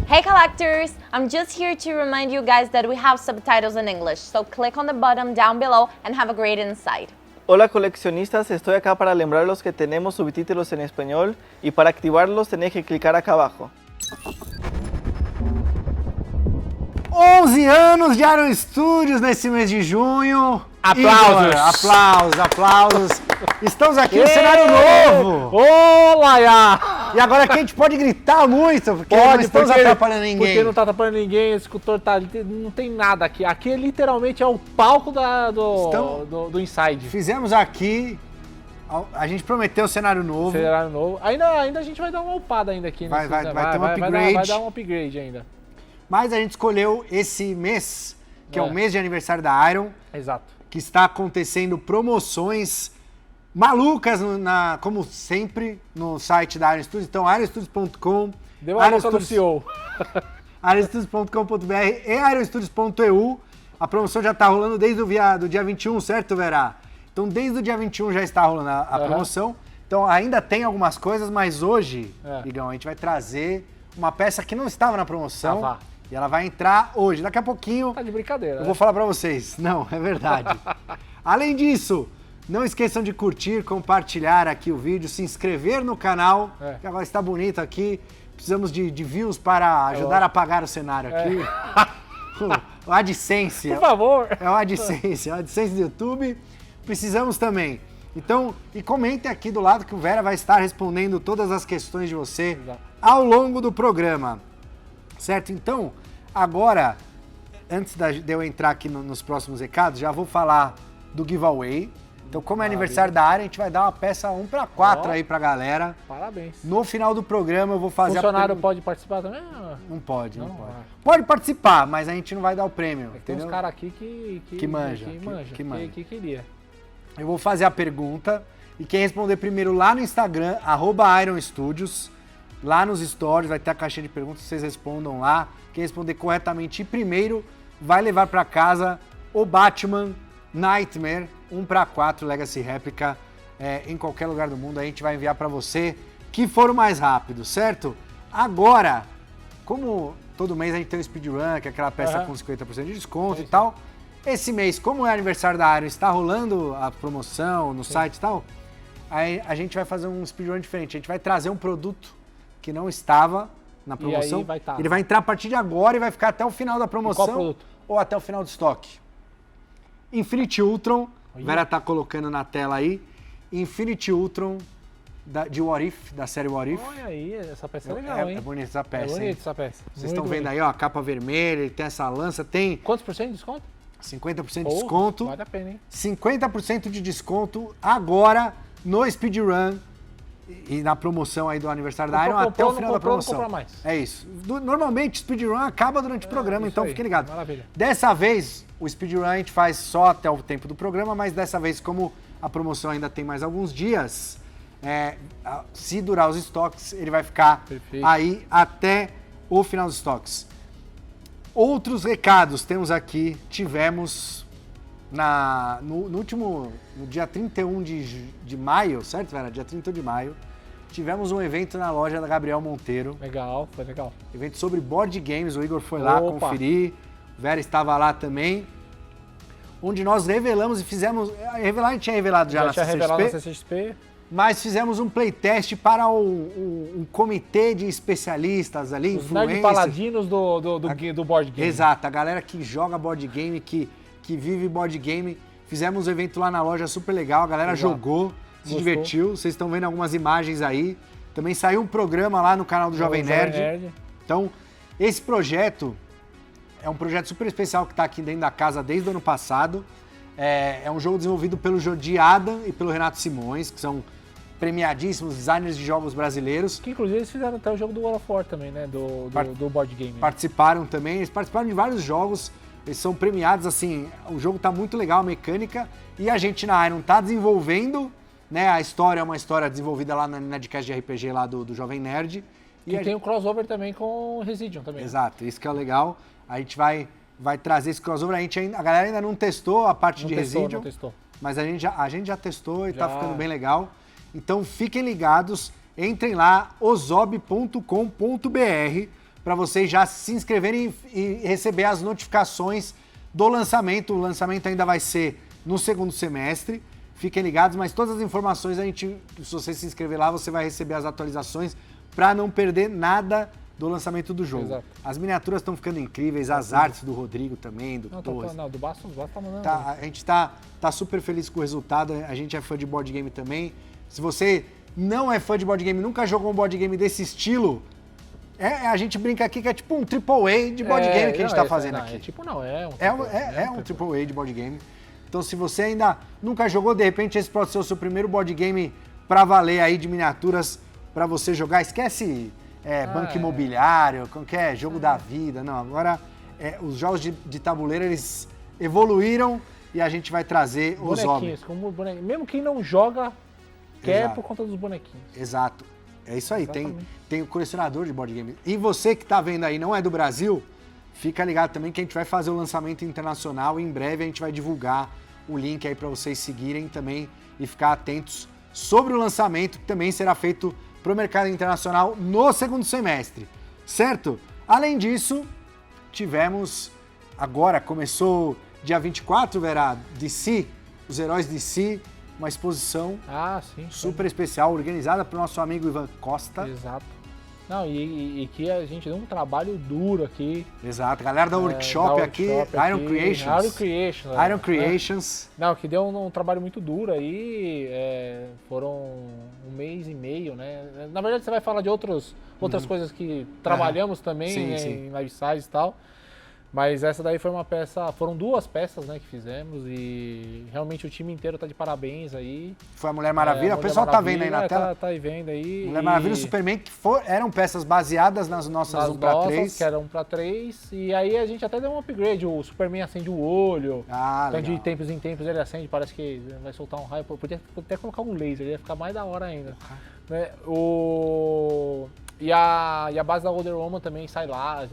Hey collectors! I'm just here to remind you guys that we have subtitles in English, so click on the button down below and have a great insight. Hola coleccionistas, estoy acá para lembrarlos que tenemos subtítulos en español y para activarlos tenés que clicar acá abajo. 11 anos de Iron Studios nesse mês de junho. Aplausos. Igor, aplausos. Estamos aqui no cenário novo. Ô, Laia! E agora aqui a gente pode gritar muito, porque não estamos atrapalhando ninguém. Porque não tá atrapalhando ninguém, esse escultor tá, não tem nada aqui. Aqui literalmente é o palco do Inside. Fizemos aqui, a gente prometeu um cenário novo. Cenário novo. Ainda a gente vai dar uma upada ainda aqui. Vai ter um upgrade. Vai dar um upgrade ainda. Mas a gente escolheu esse mês, que é o mês de aniversário da Iron. Exato. Que está acontecendo promoções malucas, como sempre, no site da Iron Studios. Então, ironstudios.com. Deu uma volta no CEO. ironstudios.com.br e ironstudios.eu. A promoção já está rolando desde do dia 21, certo, Vera? Então, desde o dia 21 já está rolando a promoção. Então, ainda tem algumas coisas, mas hoje, Igão, a gente vai trazer uma peça que não estava na promoção. E ela vai entrar hoje. Daqui a pouquinho... Tá de brincadeira, eu vou falar pra vocês. Não, é verdade. Além disso, não esqueçam de curtir, compartilhar aqui o vídeo, se inscrever no canal, que agora está bonito aqui. Precisamos de views para ajudar a pagar o cenário aqui. O AdSense. Por favor. É o AdSense do YouTube. Precisamos também. Então, e comentem aqui do lado que o Vera vai estar respondendo todas as questões de você ao longo do programa. Certo? Então, agora, antes de eu entrar aqui nos próximos recados, já vou falar do giveaway. Então, como é aniversário da área, a gente vai dar uma peça 1/4 aí pra galera. Parabéns. No final do programa eu vou fazer funcionário pode participar também? Não pode. Pode participar, mas a gente não vai dar o prêmio. Tem uns caras aqui que manja. Que queria. Eu vou fazer a pergunta e quem responder primeiro lá no Instagram, @IronStudios, lá nos stories, vai ter a caixinha de perguntas, vocês respondam lá. Quem responder corretamente primeiro vai levar para casa o Batman Nightmare 1/4 Legacy Réplica em qualquer lugar do mundo. A gente vai enviar para você que for o mais rápido, certo? Agora, como todo mês a gente tem o speedrun, que é aquela peça com 50% de desconto e tal. Esse mês, como é aniversário da Iron, está rolando a promoção no site e tal, aí a gente vai fazer um speedrun diferente. A gente vai trazer um produto que não estava na promoção. Ele vai entrar a partir de agora e vai ficar até o final da promoção ou até o final do estoque. Infinity Ultron, a Vera tá colocando na tela aí. Infinity Ultron de What If, da série What If. Olha aí, essa peça é legal, hein? É bonita essa peça, É bonita essa peça. Vocês estão vendo aí, ó, a capa vermelha, ele tem essa lança, tem... Quantos por cento de desconto? 50% de desconto. Vale a pena, hein? 50% de desconto agora no speedrun e na promoção aí do aniversário da Iron até o final da promoção. Não mais. É isso. Normalmente o speedrun acaba durante o programa, então fiquem ligados. Maravilha. Dessa vez, o speedrun a gente faz só até o tempo do programa, mas dessa vez, como a promoção ainda tem mais alguns dias, se durar os estoques, ele vai ficar aí até o final dos estoques. Outros recados temos aqui, tivemos no dia 31 de maio, certo, Vera? Dia 31 de maio, tivemos um evento na loja da Gabriel Monteiro. Legal, foi legal. Evento sobre board games, o Igor foi lá conferir, Vera estava lá também, onde nós revelamos e fizemos, a gente tinha revelado já na CCXP, mas fizemos um playtest para um comitê de especialistas ali, os nerd paladinos do board game. Exato, a galera que joga board game, que vive board game. Fizemos um evento lá na loja super legal, a galera jogou, se divertiu. Vocês estão vendo algumas imagens aí. Também saiu um programa lá no canal do Jovem Nerd. Então, esse projeto é um projeto super especial que está aqui dentro da casa desde o ano passado. É um jogo desenvolvido pelo Jordi Adam e pelo Renato Simões, que são premiadíssimos designers de jogos brasileiros. Que inclusive eles fizeram até o jogo do World of War também, né? Do board game. Participaram também, eles participaram de vários jogos, eles são premiados, assim, o jogo tá muito legal, a mecânica, e a gente na Iron tá desenvolvendo, né? A história é uma história desenvolvida lá na Nerdcast de RPG lá do Jovem Nerd. E tem um crossover também com o Residium também. Exato, isso que é legal. A gente vai trazer esse crossover, a galera ainda não testou a parte de Residium. Não testou. Mas a gente já testou e tá ficando bem legal. Então fiquem ligados, entrem lá, ozob.com.br para vocês já se inscreverem e receber as notificações do lançamento. O lançamento ainda vai ser no segundo semestre. Fiquem ligados, mas todas as informações se você se inscrever lá, você vai receber as atualizações para não perder nada do lançamento do jogo. Exato. As miniaturas estão ficando incríveis, as artes do Rodrigo também, do Torres. Do Bastos tá mandando. A gente tá super feliz com o resultado, a gente é fã de board game também. Se você não é fã de board game, nunca jogou um board game desse estilo, a gente brinca aqui que é tipo um AAA de board game que a gente tá fazendo aqui. É um AAA de board game. Então, se você ainda nunca jogou, de repente esse pode ser o seu primeiro board game pra valer aí de miniaturas pra você jogar. Esquece banco imobiliário, qualquer jogo da vida. Não, agora os jogos de tabuleiro, eles evoluíram e a gente vai trazer os homens. Como bonequinhos. Mesmo quem não joga, quer Exato. por conta dos bonequinhos. Exato. É isso aí, Exatamente. tem o colecionador de board game. E você que tá vendo aí, não é do Brasil, fica ligado também que a gente vai fazer o lançamento internacional e em breve a gente vai divulgar o link aí para vocês seguirem também e ficar atentos sobre o lançamento que também será feito para o mercado internacional no segundo semestre, certo? Além disso, tivemos, agora começou dia 24, Vera, DC, os heróis DC, uma exposição Sim. super especial, organizada pelo nosso amigo Ivan Costa. Exato. Não, e que a gente deu um trabalho duro aqui. Exato, galera da Workshop aqui, Iron Creations. Iron Creations. Não, que deu um trabalho muito duro aí, foram 1 mês e meio, né? Na verdade você vai falar de outras coisas que trabalhamos também, Sim, né, sim. em life size e tal. Mas essa daí foi uma peça, foram 2 peças, né, que fizemos e realmente o time inteiro tá de parabéns aí. Foi a Mulher Maravilha, o pessoal tá vendo aí na tela. Tá aí vendo aí. Mulher Maravilha e o Superman, que eram peças baseadas nas nossas 1x3. Que era 1x3, e aí a gente até deu um upgrade, o Superman acende o olho, então de tempos em tempos ele acende, parece que vai soltar um raio, podia até colocar um laser, ia ficar mais da hora ainda. Né? E a base da Wonder Woman também sai lava,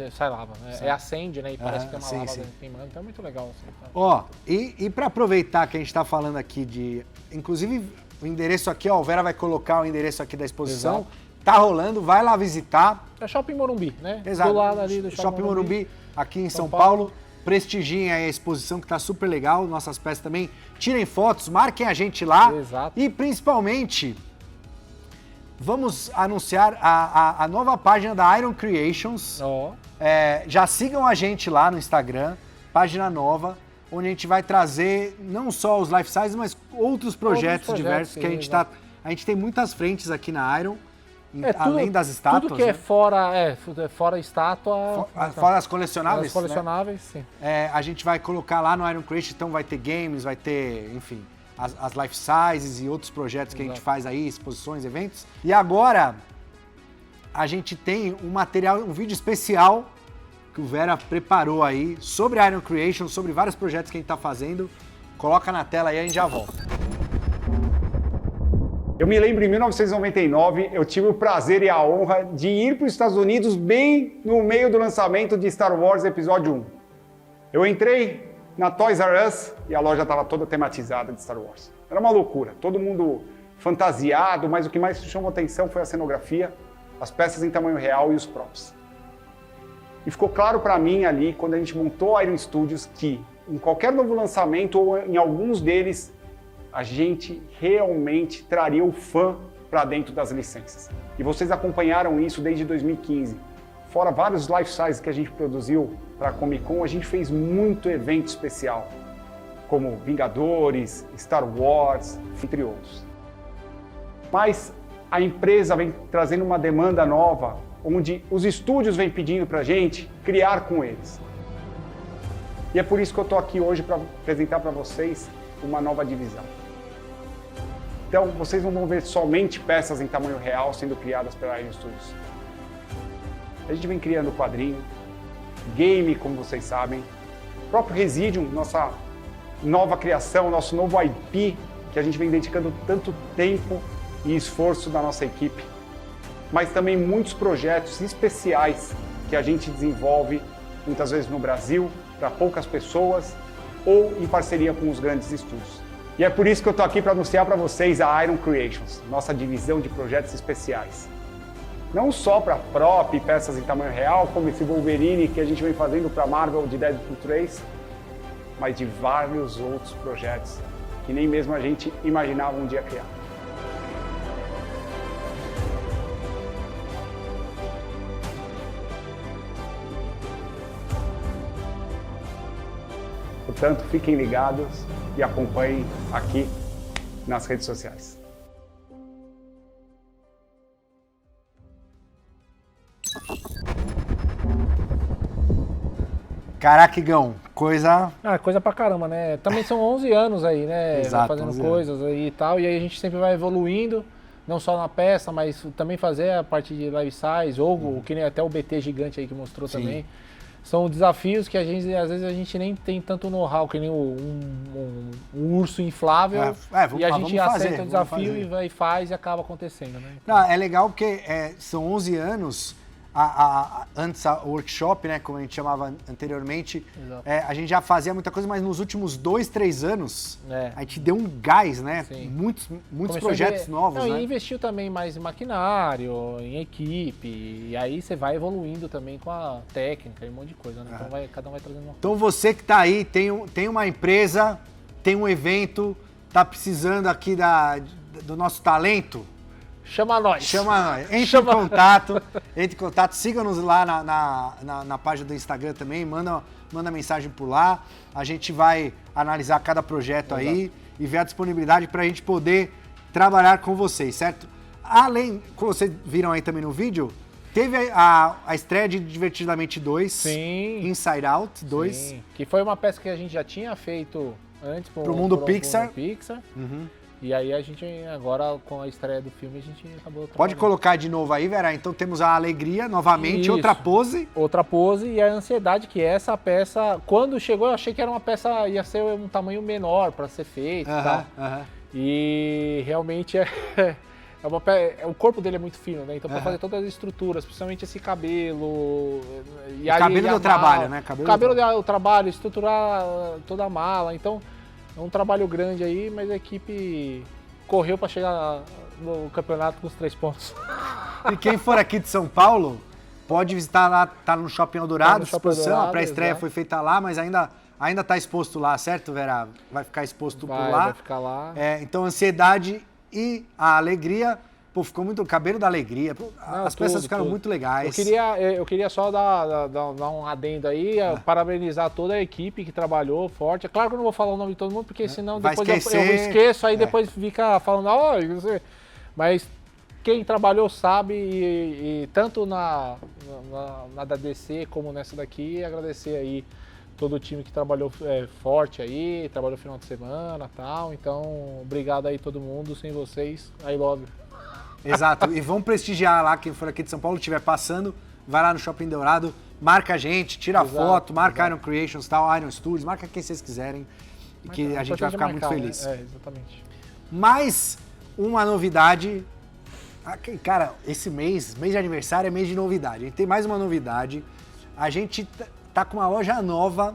acende, né? E parece que tem uma lava queimando, então é muito legal. Assim, e para aproveitar que a gente tá falando aqui de... Inclusive, o endereço aqui, o Vera vai colocar o endereço aqui da exposição. Exato. Tá rolando, vai lá visitar. É Shopping Morumbi, né? Exato. Do lado ali do Shopping Morumbi, aqui em São Paulo. Prestigiem aí a exposição que tá super legal, nossas peças também. Tirem fotos, marquem a gente lá. Exato. E principalmente... Vamos anunciar a nova página da Iron Creations. Já sigam a gente lá no Instagram, página nova, onde a gente vai trazer não só os life size, mas outros projetos diversos que a gente tem muitas frentes aqui na Iron, além das estátuas. Tudo que é fora estátua. Fora as colecionáveis. As colecionáveis, sim. A gente vai colocar lá no Iron Creations, então vai ter games, vai ter, enfim, as life sizes e outros projetos que a gente faz aí, exposições, eventos. E agora a gente tem um vídeo especial que o Vera preparou aí sobre Iron Creation, sobre vários projetos que a gente tá fazendo. Coloca na tela aí e a gente já volta. Eu me lembro, em 1999, eu tive o prazer e a honra de ir para os Estados Unidos bem no meio do lançamento de Star Wars Episódio 1. Eu entrei na Toys R Us e a loja estava toda tematizada de Star Wars. Era uma loucura, todo mundo fantasiado, mas o que mais chamou atenção foi a cenografia, as peças em tamanho real e os props. E ficou claro para mim ali, quando a gente montou a Iron Studios, que em qualquer novo lançamento ou em alguns deles, a gente realmente traria o fã para dentro das licenças. E vocês acompanharam isso desde 2015. Fora vários life sizes que a gente produziu para a Comic Con, a gente fez muito evento especial, como Vingadores, Star Wars, entre outros. Mas a empresa vem trazendo uma demanda nova, onde os estúdios vêm pedindo para a gente criar com eles. E é por isso que eu estou aqui hoje para apresentar para vocês uma nova divisão. Então, vocês não vão ver somente peças em tamanho real sendo criadas pela Iron Studios. A gente vem criando quadrinho, game, como vocês sabem, o próprio Residium, nossa nova criação, nosso novo IP, que a gente vem dedicando tanto tempo e esforço da nossa equipe, mas também muitos projetos especiais que a gente desenvolve, muitas vezes no Brasil, para poucas pessoas, ou em parceria com os grandes estúdios. E é por isso que eu estou aqui para anunciar para vocês a Iron Creations, nossa divisão de projetos especiais. Não só para prop e peças em tamanho real, como esse Wolverine que a gente vem fazendo para Marvel de Deadpool 3, mas de vários outros projetos que nem mesmo a gente imaginava um dia criar. Portanto, fiquem ligados e acompanhem aqui nas redes sociais. Caraca, Igão, coisa... Coisa pra caramba, né? Também são 11 anos aí, né? Exato, fazendo coisas aí e tal, e aí a gente sempre vai evoluindo, não só na peça, mas também fazer a parte de life size, ou que nem até o BT gigante aí que mostrou também. São desafios que às vezes a gente nem tem tanto know-how, que nem um urso inflável, e a gente aceita o desafio e vai, faz e acaba acontecendo, né? Não, é legal porque são 11 anos, antes a workshop, né, como a gente chamava anteriormente, a gente já fazia muita coisa, mas nos últimos 2, 3 anos a gente deu um gás, né? Sim. Muitos projetos novos, né? E investiu também mais em maquinário, em equipe, e aí você vai evoluindo também com a técnica e um monte de coisa, né? Então cada um vai trazendo uma coisa. Então você que tá aí, tem uma empresa, tem um evento, tá precisando aqui do nosso talento, chama nós. Entre em contato, siga-nos lá na página do Instagram também, manda mensagem por lá. A gente vai analisar cada projeto aí e ver a disponibilidade para a gente poder trabalhar com vocês, certo? Além, como vocês viram aí também no vídeo, teve a estreia de Divertidamente 2, Sim. Inside Out 2. Sim. Que foi uma peça que a gente já tinha feito antes pro Mundo Pixar. Uhum. E aí a gente, agora com a estreia do filme, a gente acabou... Pode colocar de novo aí, Vera. Então temos a alegria, novamente, Isso. outra pose. Outra pose e a ansiedade, que essa peça, quando chegou, eu achei que era uma peça, ia ser um tamanho menor para ser feito e tal. E realmente o corpo dele é muito fino, né? Então para fazer todas as estruturas, principalmente esse cabelo... E o cabelo do trabalho, né? Cabelo do trabalho, estruturar toda a mala, então... É um trabalho grande aí, mas a equipe correu para chegar no campeonato com os 3 pontos. E quem for aqui de São Paulo, pode visitar lá, tá no Shopping Eldorado, exposição, a pré-estreia foi feita lá, mas ainda tá exposto lá, certo, Vera? Vai ficar exposto por lá. Vai ficar lá. Então, ansiedade e a alegria... Pô, ficou muito o cabelo da alegria. Pô, as peças ficaram muito legais. Eu queria só dar um adendo aí, parabenizar toda a equipe que trabalhou forte. É claro que eu não vou falar o nome de todo mundo, porque senão depois eu esqueço, aí depois fica falando, não sei. Mas quem trabalhou sabe, e tanto na da DC como nessa daqui, agradecer aí todo o time que trabalhou forte aí, trabalhou final de semana e tal. Então, obrigado aí todo mundo, sem vocês, I love you. Exato, e vamos prestigiar lá, quem for aqui de São Paulo, estiver passando, vai lá no Shopping Dourado, marca a gente, tira foto, marca Iron Creations, tal, Iron Studios, marca quem vocês quiserem, que a gente vai ficar muito feliz. Exatamente. Mais uma novidade, cara, esse mês de aniversário é mês de novidade, a gente tem mais uma novidade, a gente tá com uma loja nova,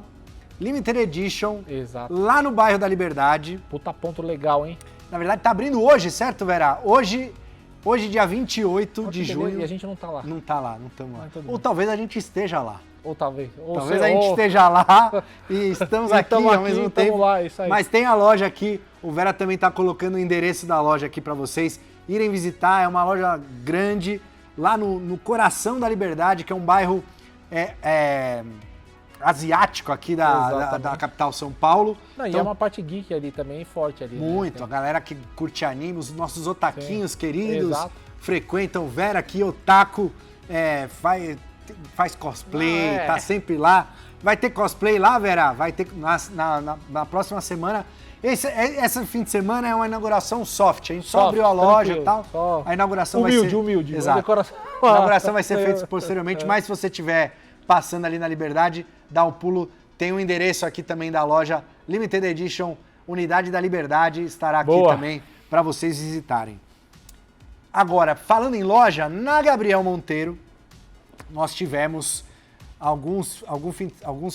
Limited Edition, lá no bairro da Liberdade. Puta ponto legal, hein? Na verdade tá abrindo hoje, certo, Vera? Hoje, dia 28 de junho. E a gente não tá lá. Não tá lá, não estamos lá. Ou talvez a gente esteja lá. Talvez a gente esteja lá e estamos aqui ao mesmo tempo. Lá, isso aí. Mas tem a loja aqui, o Vera também tá colocando o endereço da loja aqui para vocês irem visitar. É uma loja grande, lá no coração da Liberdade, que é um bairro asiático aqui da capital São Paulo. Não, então, e é uma parte geek ali também, forte ali. Muito, né? A galera que curte anime, os nossos otaquinhos queridos, frequentam Vera aqui, otaku, faz cosplay, tá sempre lá. Vai ter cosplay lá, Vera? Vai ter na próxima semana. Esse fim de semana é uma inauguração soft, a gente só abriu a loja e tal. A inauguração humilde. Exato. A inauguração vai ser feita posteriormente, mas se você estiver passando ali na Liberdade, dá um pulo, tem um endereço aqui também da loja Limited Edition, Unidade da Liberdade, estará aqui também para vocês visitarem. Agora, falando em loja, na Gabriel Monteiro, nós tivemos alguns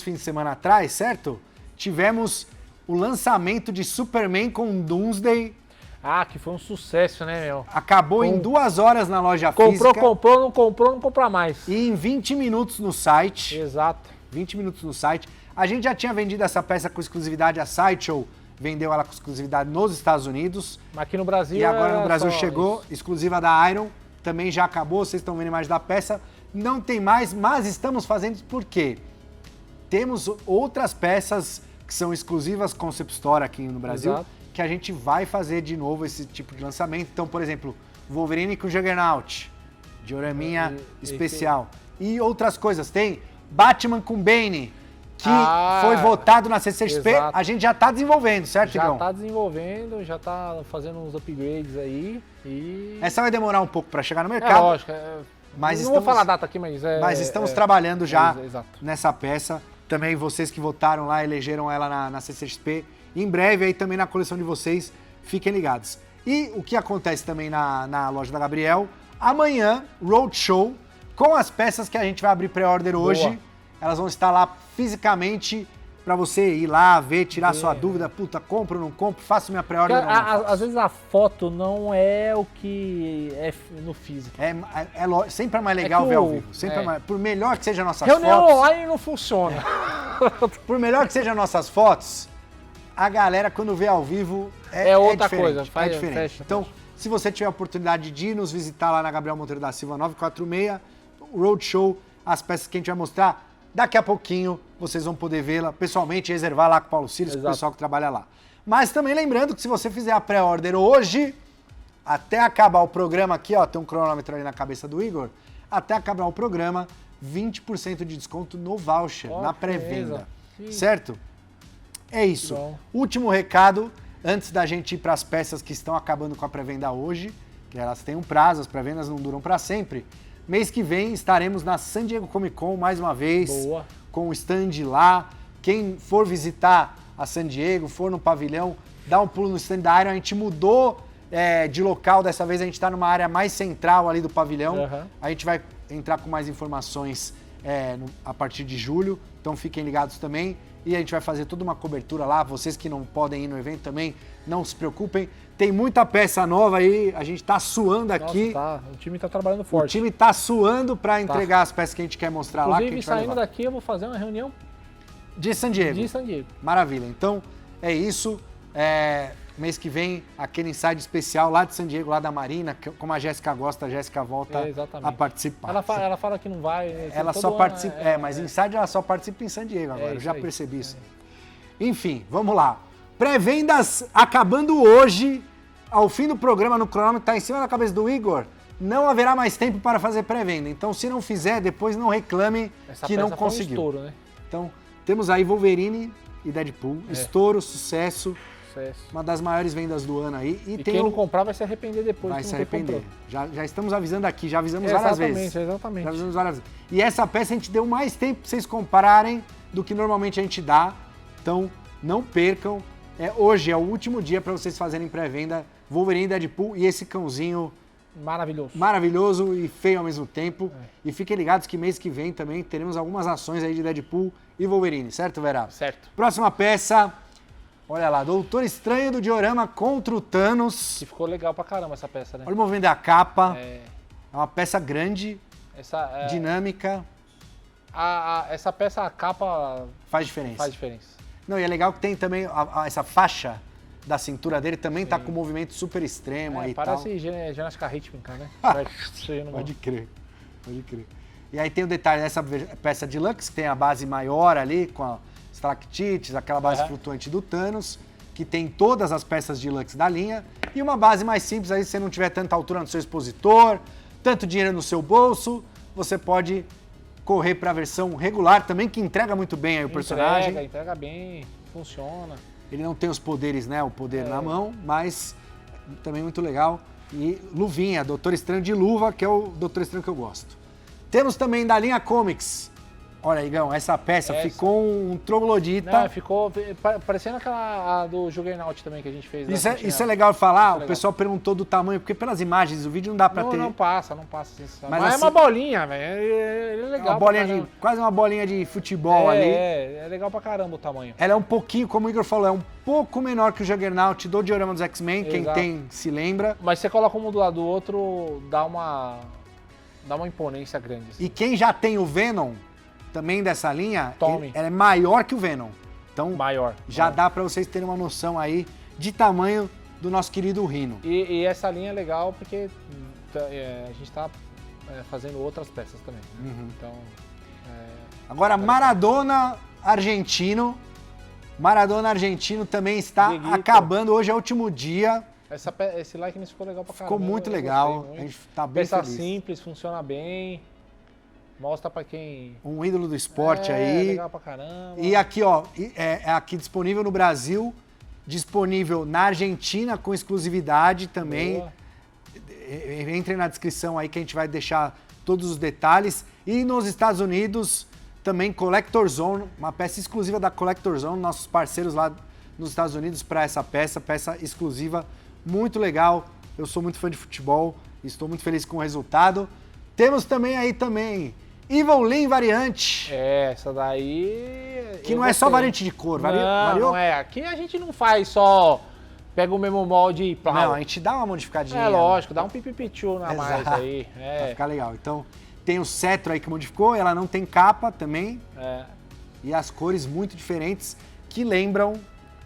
fins de semana atrás, certo? Tivemos o lançamento de Superman com Doomsday. Ah, que foi um sucesso, né, meu? Acabou em 2 horas na loja física. Comprou, não compra mais. E em 20 minutos no site. Exato. 20 minutos no site. A gente já tinha vendido essa peça com exclusividade, a Sideshow vendeu ela com exclusividade nos Estados Unidos. Mas aqui no Brasil E agora no Brasil só chegou, isso. exclusiva da Iron, também já acabou, vocês estão vendo a imagem da peça. Não tem mais, mas estamos fazendo isso por quê? Temos outras peças que são exclusivas Concept Store aqui no Brasil, Exato. que a gente vai fazer de novo esse tipo de lançamento. Então, por exemplo, Wolverine com Juggernaut, dioraminha especial. E outras coisas, tem Batman com Bane, que foi votado na CCXP, exato. a gente já está desenvolvendo, certo, Já Igão? tá desenvolvendo, já tá fazendo uns upgrades aí e... Essa vai demorar um pouco para chegar no É mercado, lógico, mas não estamos, vou falar a data aqui, mas estamos trabalhando já exato. nessa peça. Também vocês que votaram lá, elegeram ela na CCXP. Em breve aí também na coleção de vocês, fiquem ligados. E o que acontece também na loja da Gabriel, amanhã, Roadshow, com as peças que a gente vai abrir pré-order hoje. Elas vão estar lá fisicamente para você ir lá, ver, tirar sua dúvida. Puta, compro ou não compro? Faço minha pré-order ou não faço? Às vezes a foto não é o que é no físico. Sempre é mais legal que ver ao o- vivo. Sempre é. é mais, por melhor que sejam nossas Reunião fotos, online não funciona. por melhor que sejam nossas fotos, a galera quando vê ao vivo É outra diferente, coisa, é diferente. fecha. Então, se você tiver a oportunidade de ir nos visitar lá na Gabriel Monteiro da Silva 946, o Roadshow, as peças que a gente vai mostrar, daqui a pouquinho vocês vão poder vê-la pessoalmente e reservar lá com o Paulo Cires, com o Exato. pessoal que trabalha lá. Mas também lembrando que se você fizer a pré-order hoje, até acabar o programa aqui, ó, tem um cronômetro ali na cabeça do Igor, até acabar o programa, 20% de desconto no voucher, Ó, na que pré-venda. beleza. Certo? É isso. Bom. Último recado, antes da gente ir para as peças que estão acabando com a pré-venda hoje, que elas têm um prazo, as pré-vendas não duram para sempre. Mês que vem estaremos na San Diego Comic Con mais uma vez, Boa. com o stand lá. Quem for visitar a San Diego, for no pavilhão, dá um pulo no stand da Iron. A gente mudou de local, dessa vez a gente está numa área mais central ali do pavilhão. Uhum. A gente vai entrar com mais informações a partir de julho, então fiquem ligados também. E a gente vai fazer toda uma cobertura lá. Vocês que não podem ir no evento também, não se preocupem. Tem muita peça nova aí, a gente tá suando aqui. Nossa, tá. O time tá trabalhando O forte. time tá suando para entregar as peças que a gente quer mostrar lá. Que a Inclusive, gente vai saindo levar. daqui, eu vou fazer uma reunião De San Diego. de San Diego. Maravilha. Então, é isso. Mês que vem, aquele inside especial lá de San Diego, lá da Marina, que, como a Jéssica gosta, a Jéssica volta Exatamente. a participar. Ela fala que não vai. Ela todo só ano, participa. Mas inside ela só participa em San Diego agora. Eu isso já aí. percebi isso. Enfim, vamos lá. Pré-vendas acabando hoje. Ao fim do programa, no cronômetro, tá em cima da cabeça do Igor. Não haverá mais tempo para fazer pré-venda. Então, se não fizer, depois não reclame Essa que peça não foi um conseguiu. estouro, né? Então, temos aí Wolverine e Deadpool. Estouro, sucesso. Sucesso. Uma das maiores vendas do ano aí. E E tem quem o... não comprar vai se arrepender depois. Vai que se não ter arrepender. comprado. Já estamos avisando aqui, já avisamos várias vezes. Exatamente. Já avisamos várias vezes. E essa peça a gente deu mais tempo para vocês compararem do que normalmente a gente dá. Então, não percam. Hoje é o último dia para vocês fazerem pré-venda Wolverine e Deadpool e esse cãozinho Maravilhoso. maravilhoso e feio ao mesmo tempo. E fiquem ligados que mês que vem também teremos algumas ações aí de Deadpool e Wolverine, certo, Vera? Certo. Próxima peça, olha lá, Doutor Estranho do Diorama contra o Thanos. Que ficou legal pra caramba essa peça, né? Olha o movimento da capa, É, é uma peça grande, essa, dinâmica, essa peça, a capa faz diferença. faz diferença. Não, e é legal que tem também essa faixa da cintura dele, também tá com um movimento super extremo aí e tal. Parece ginástica rítmica, né? Vai cheio no Pode crer, pode crer. E aí tem o detalhe dessa peça de Lux, que tem a base maior ali, com as estalactites, aquela base flutuante do Thanos, que tem todas as peças de Lux da linha, e uma base mais simples aí, se você não tiver tanta altura no seu expositor, tanto dinheiro no seu bolso, você pode correr para a versão regular também, que entrega muito bem aí o personagem. Entrega bem, funciona. Ele não tem os poderes, né? O poder na mão, mas também muito legal. E luvinha, Doutor Estranho de luva, que é o Doutor Estranho que eu gosto. Temos também da linha Comics Olha, Igão, essa peça ficou um troglodita. Não, ficou parecendo aquela do Juggernaut também que a gente fez. Isso é legal falar, o pessoal perguntou do tamanho, porque pelas imagens, o vídeo não dá pra ter... Não passa. Mas assim, é uma bolinha, velho. Ele é legal quase uma bolinha de futebol ali. É legal pra caramba o tamanho. Ela é um pouquinho, como o Igor falou, é um pouco menor que o Juggernaut do Diorama dos X-Men, quem tem se lembra. Mas você coloca um do lado do outro, dá uma imponência grande. Assim. E quem já tem o Venom, também dessa linha, ela é maior que o Venom. Então, maior. Já dá pra vocês terem uma noção aí de tamanho do nosso querido Rhino. E essa linha é legal porque a gente tá fazendo outras peças também. Uhum. Então, agora, Maradona argentino. Maradona argentino também está acabando. Hoje é o último dia. Esse likeness ficou legal pra caramba. Ficou muito legal. A gente tá bem peça feliz. simples, funciona bem. Mostra pra quem... Um ídolo do esporte aí. Legal pra caramba. E aqui, ó, é aqui disponível no Brasil, disponível na Argentina com exclusividade também. Boa. Entrem na descrição aí que a gente vai deixar todos os detalhes. E nos Estados Unidos, também Collector Zone, uma peça exclusiva da Collector Zone, nossos parceiros lá nos Estados Unidos para essa peça exclusiva, muito legal. Eu sou muito fã de futebol, estou muito feliz com o resultado. Temos também Evil Lyn variante. Essa daí... Que não é só variante de cor. Não é. Aqui a gente não faz só... Pega o mesmo molde e plau. Não, a gente dá uma modificadinha. É lógico, dá um pipipichu na mais aí. Vai ficar legal. Então, tem o cetro aí que modificou, ela não tem capa também. E as cores muito diferentes que lembram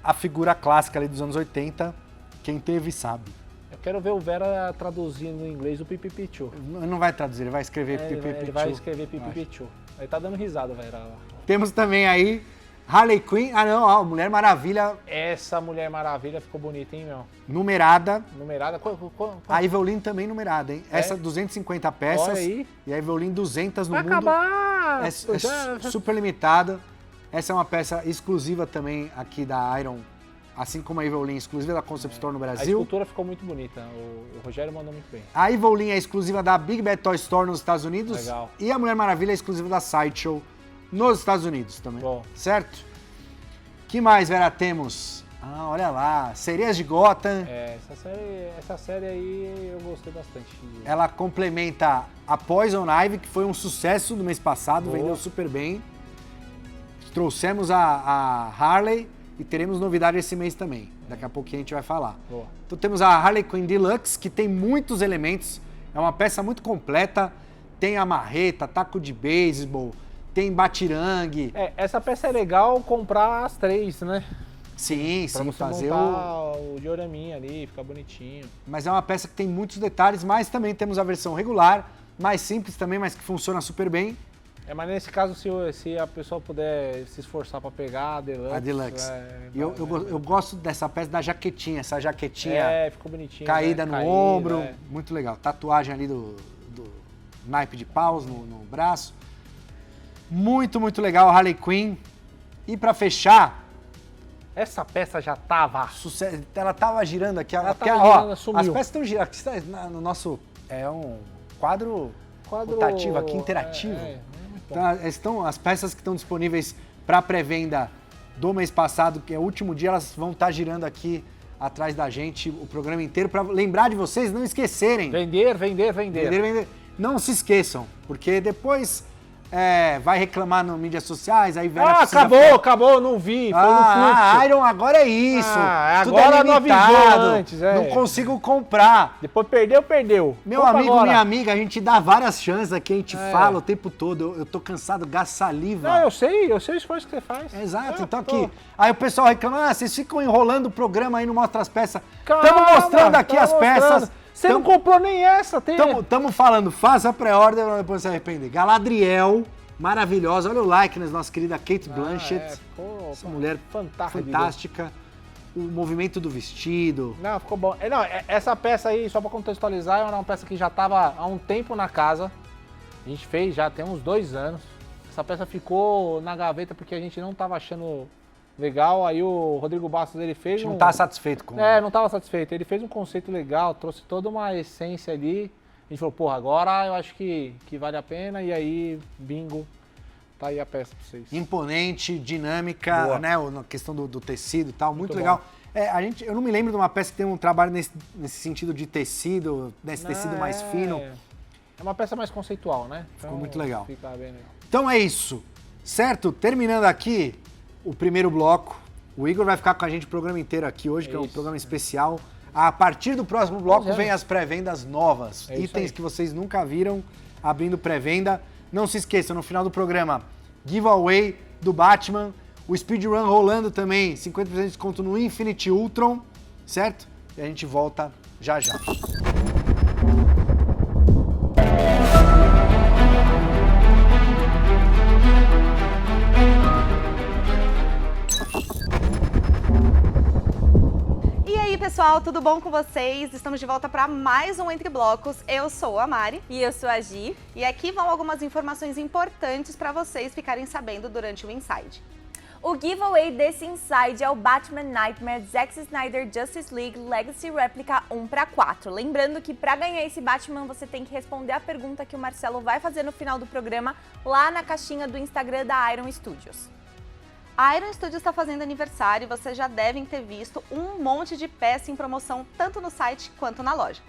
a figura clássica ali dos anos 80. Quem teve sabe. Eu quero ver o Vera traduzindo em inglês o pipipichu. Não vai traduzir, ele vai escrever pipipichu. Ele vai escrever pipipichu. Ele tá dando risada, Vera. Temos também aí Harley Quinn. Mulher Maravilha. Essa Mulher Maravilha ficou bonita, hein, meu? Numerada. Numerada? A Evil Lyn também numerada, hein? Essa 250 peças. Olha aí. E a Evil Lyn 200 no vai mundo. Acabar! É super limitada. Essa é uma peça exclusiva também aqui da Iron, assim como a Evil Lyn, exclusiva da Concept Store no Brasil. A escultura ficou muito bonita, o Rogério mandou muito bem. A Evil Lyn é exclusiva da Big Bad Toy Store nos Estados Unidos. Legal. E a Mulher Maravilha é exclusiva da Sideshow nos Estados Unidos também. Bom. Certo? Que mais, Vera, temos? Olha lá, Sereias de Gotham. Essa série aí eu gostei bastante. Ela complementa a Poison Ivy, que foi um sucesso no mês passado, vendeu super bem. Trouxemos a Harley e teremos novidade esse mês também. Daqui a pouquinho a gente vai falar. Boa. Então temos a Harley Quinn Deluxe, que tem muitos elementos. É uma peça muito completa. Tem a marreta, taco de beisebol, tem batirangue. Essa peça é legal comprar as 3, né? Sim, pra você fazer o dioraminha ali, ficar bonitinho. Mas é uma peça que tem muitos detalhes, mas também temos a versão regular, mais simples também, mas que funciona super bem. Mas nesse caso, se a pessoa puder se esforçar para pegar a Deluxe. Eu gosto dessa peça da jaquetinha, essa jaquetinha ficou bonitinho, caída no ombro, muito legal. Tatuagem ali do naipe de paus no braço. Muito, muito legal, Harley Quinn. E para fechar... Essa peça já tava... Ela tava girando aqui. Ela tava girando, sumiu. As peças estão girando. Aqui no nosso... É um quadro rotativo aqui, interativo. Então, as peças que estão disponíveis para pré-venda do mês passado, que é o último dia, elas vão estar girando aqui atrás da gente o programa inteiro, para lembrar de vocês não esquecerem. Vender. Não se esqueçam, porque depois vai reclamar nas mídias sociais, aí acabou, não vi, foi no fluxo. Iron agora é isso. Agora não avisou antes. Não consigo comprar. Depois perdeu. Meu amigo, minha amiga, a gente dá várias chances aqui, a gente fala o tempo todo. Eu tô cansado, gasto saliva. Não, eu sei o esforço que você faz. Exato, então aqui. Aí o pessoal reclama, vocês ficam enrolando o programa aí, não mostra as peças. Estamos mostrando aqui as peças. Você não comprou nem essa, Estamos falando, faça a pré-order pra depois se arrepender. Galadriel, maravilhosa. Olha o likeness, nossa querida Cate Blanchett. Essa mulher fantástica. O movimento do vestido. Não, ficou bom. Essa peça aí, só pra contextualizar, era uma peça que já tava há um tempo na casa. A gente fez já tem uns 2 anos. Essa peça ficou na gaveta porque a gente não tava achando legal, aí o Rodrigo Bastos, ele fez não tá satisfeito com... não tava satisfeito. Ele fez um conceito legal, trouxe toda uma essência ali. A gente falou, agora eu acho que vale a pena. E aí, bingo, Tá aí a peça pra vocês. Imponente, dinâmica, Boa. né? Na questão do tecido e tal, muito Muito legal. Eu não me lembro de uma peça que tem um trabalho nesse sentido de tecido, nesse tecido mais fino. É uma peça mais conceitual, né? Ficou muito legal. Fica bem legal. Então é isso, certo? Terminando aqui o primeiro bloco. O Igor vai ficar com a gente o programa inteiro aqui hoje, que é um programa especial. A partir do próximo bloco vem as pré-vendas novas. Itens que vocês nunca viram abrindo pré-venda. Não se esqueçam, no final do programa, giveaway do Batman. O speedrun rolando também, 50% de desconto no Infinity Ultron, certo? E a gente volta já já. E aí, pessoal, tudo bom com vocês? Estamos de volta para mais um Entre Blocos. Eu sou a Mari. E eu sou a Gi. E aqui vão algumas informações importantes para vocês ficarem sabendo durante o Inside. O giveaway desse Inside é o Batman Nightmare Zack Snyder Justice League Legacy Replica 1/4. Lembrando que para ganhar esse Batman você tem que responder a pergunta que o Marcelo vai fazer no final do programa lá na caixinha do Instagram da Iron Studios. A Iron Studios está fazendo aniversário e vocês já devem ter visto um monte de peça em promoção tanto no site quanto na loja.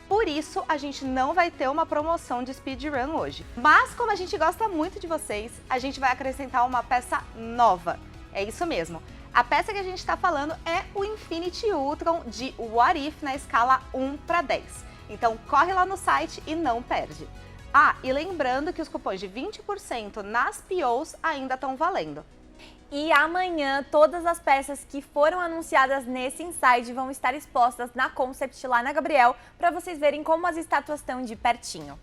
Por isso, a gente não vai ter uma promoção de speedrun hoje. Mas, como a gente gosta muito de vocês, a gente vai acrescentar uma peça nova. É isso mesmo. A peça que a gente está falando é o Infinity Ultron de What If na escala 1/10. Então, corre lá no site e não perde. Ah, e lembrando que os cupons de 20% nas POs ainda estão valendo. E amanhã, todas as peças que foram anunciadas nesse Inside vão estar expostas na Concept lá na Gabriel, para vocês verem como as estátuas estão de pertinho.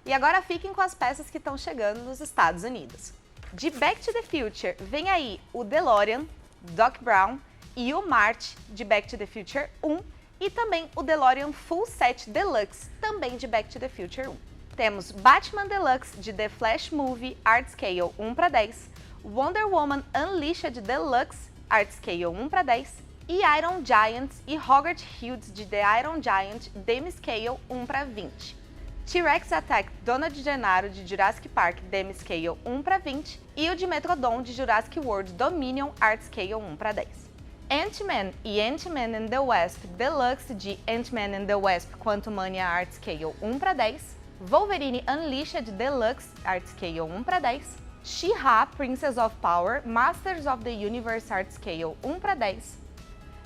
E agora fiquem com as peças que estão chegando nos Estados Unidos. De Back to the Future, vem aí o DeLorean, Doc Brown e o Marty de Back to the Future 1 e também o DeLorean Full Set Deluxe, também de Back to the Future 1. Temos Batman Deluxe de The Flash Movie Art Scale 1/10, Wonder Woman Unleashed Deluxe Art Scale 1/10 e Iron Giant e Hogarth Hughes de The Iron Giant Demi Scale 1/20. T-Rex Attack Donald Gennaro de Jurassic Park Demi Scale 1/20 e o de Metrodon de Jurassic World Dominion Art Scale 1/10. Ant-Man e Ant-Man and the Wasp Deluxe de Ant-Man and the Wasp Quantumania Art Scale 1/10, Wolverine Unleashed Deluxe Art Scale 1/10, She-Ra Princess of Power Masters of the Universe Art Scale 1/10,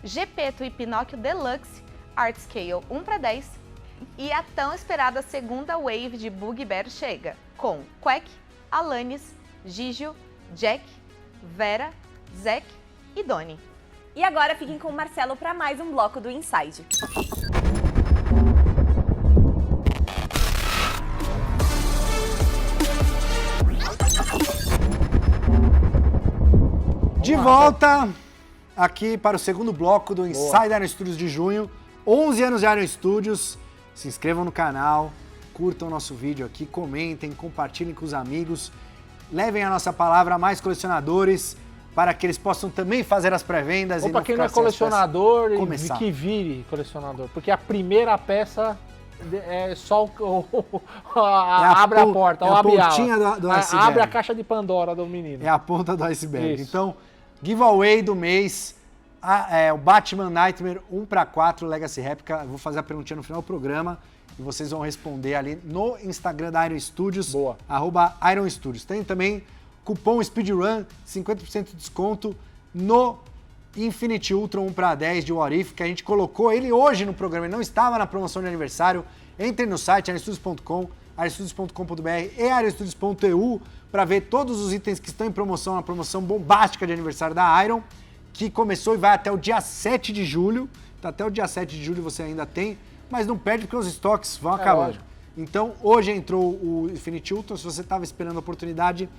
Geppetto e Pinóquio Deluxe Art Scale 1/10 e a tão esperada segunda wave de Bugbear chega, com Quack, Alanis, Gigio, Jack, Vera, Zack e Donnie. E agora fiquem com o Marcelo para mais um bloco do Inside. De volta aqui para o segundo bloco do Inside Iron Studios de junho. 11 anos de Iron Studios. Se inscrevam no canal, curtam o nosso vídeo aqui, comentem, compartilhem com os amigos. Levem a nossa palavra a mais colecionadores para que eles possam também fazer as pré-vendas. Ou para quem não é colecionador, que vire colecionador. Porque a primeira peça é só abre a porta, ou abre do iceberg. Abre a caixa de Pandora do menino. É a ponta do iceberg. Isso. Então, giveaway do mês, o Batman Nightmare 1/4 Legacy Replica. Eu vou fazer a perguntinha no final do programa e vocês vão responder ali no Instagram da Iron Studios, @Iron Studios. Tem também cupom SpeedRun, 50% de desconto no Infinity Ultron 1/10 de What If, que a gente colocou ele hoje no programa, ele não estava na promoção de aniversário. Entre no site ironstudios.com, ironstudios.com.br e ironstudios.eu para ver todos os itens que estão em promoção, na promoção bombástica de aniversário da Iron, que começou e vai até o dia 7 de julho. Então, até o dia 7 de julho você ainda tem, mas não perde porque os estoques vão acabando. Lógico. Então, hoje entrou o Infinity Ultron, se você estava esperando a oportunidade,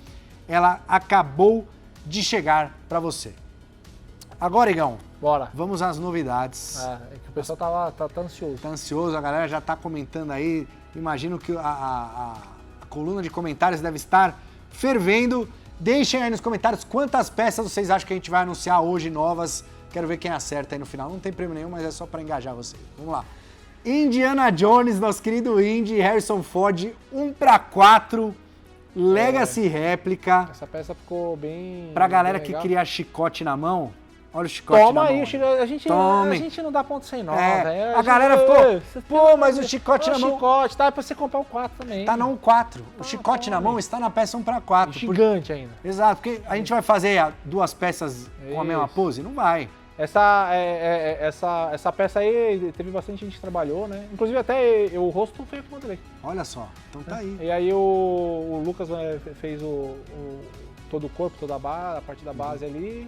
ela acabou de chegar para você. Agora, Igão, bora. Vamos às novidades. É que o pessoal tá ansioso. Tá ansioso, a galera já tá comentando aí. Imagino que a coluna de comentários deve estar fervendo. Deixem aí nos comentários quantas peças vocês acham que a gente vai anunciar hoje novas. Quero ver quem acerta aí no final. Não tem prêmio nenhum, mas é só para engajar vocês. Vamos lá. Indiana Jones, nosso querido Indy, Harrison Ford, 1/4. Legacy réplica. Essa peça ficou bem... Pra galera bem que legal. cria chicote na mão, olha o chicote na Toma mão. aí, a gente não dá ponto sem nó, velho. A galera ficou, pô, mas o chicote na mão... chicote, tá? É pra você comprar o 4 também. Tá no 4. O chicote na mão está na peça 1/4. Gigante ainda. Exato, porque a gente vai fazer 2 peças com a mesma pose? Não vai. Essa peça aí, teve bastante gente que trabalhou, né? Inclusive até o rosto foi eu que modelei. Olha só, então tá aí. E aí o Lucas fez todo o corpo, toda a parte da base ali.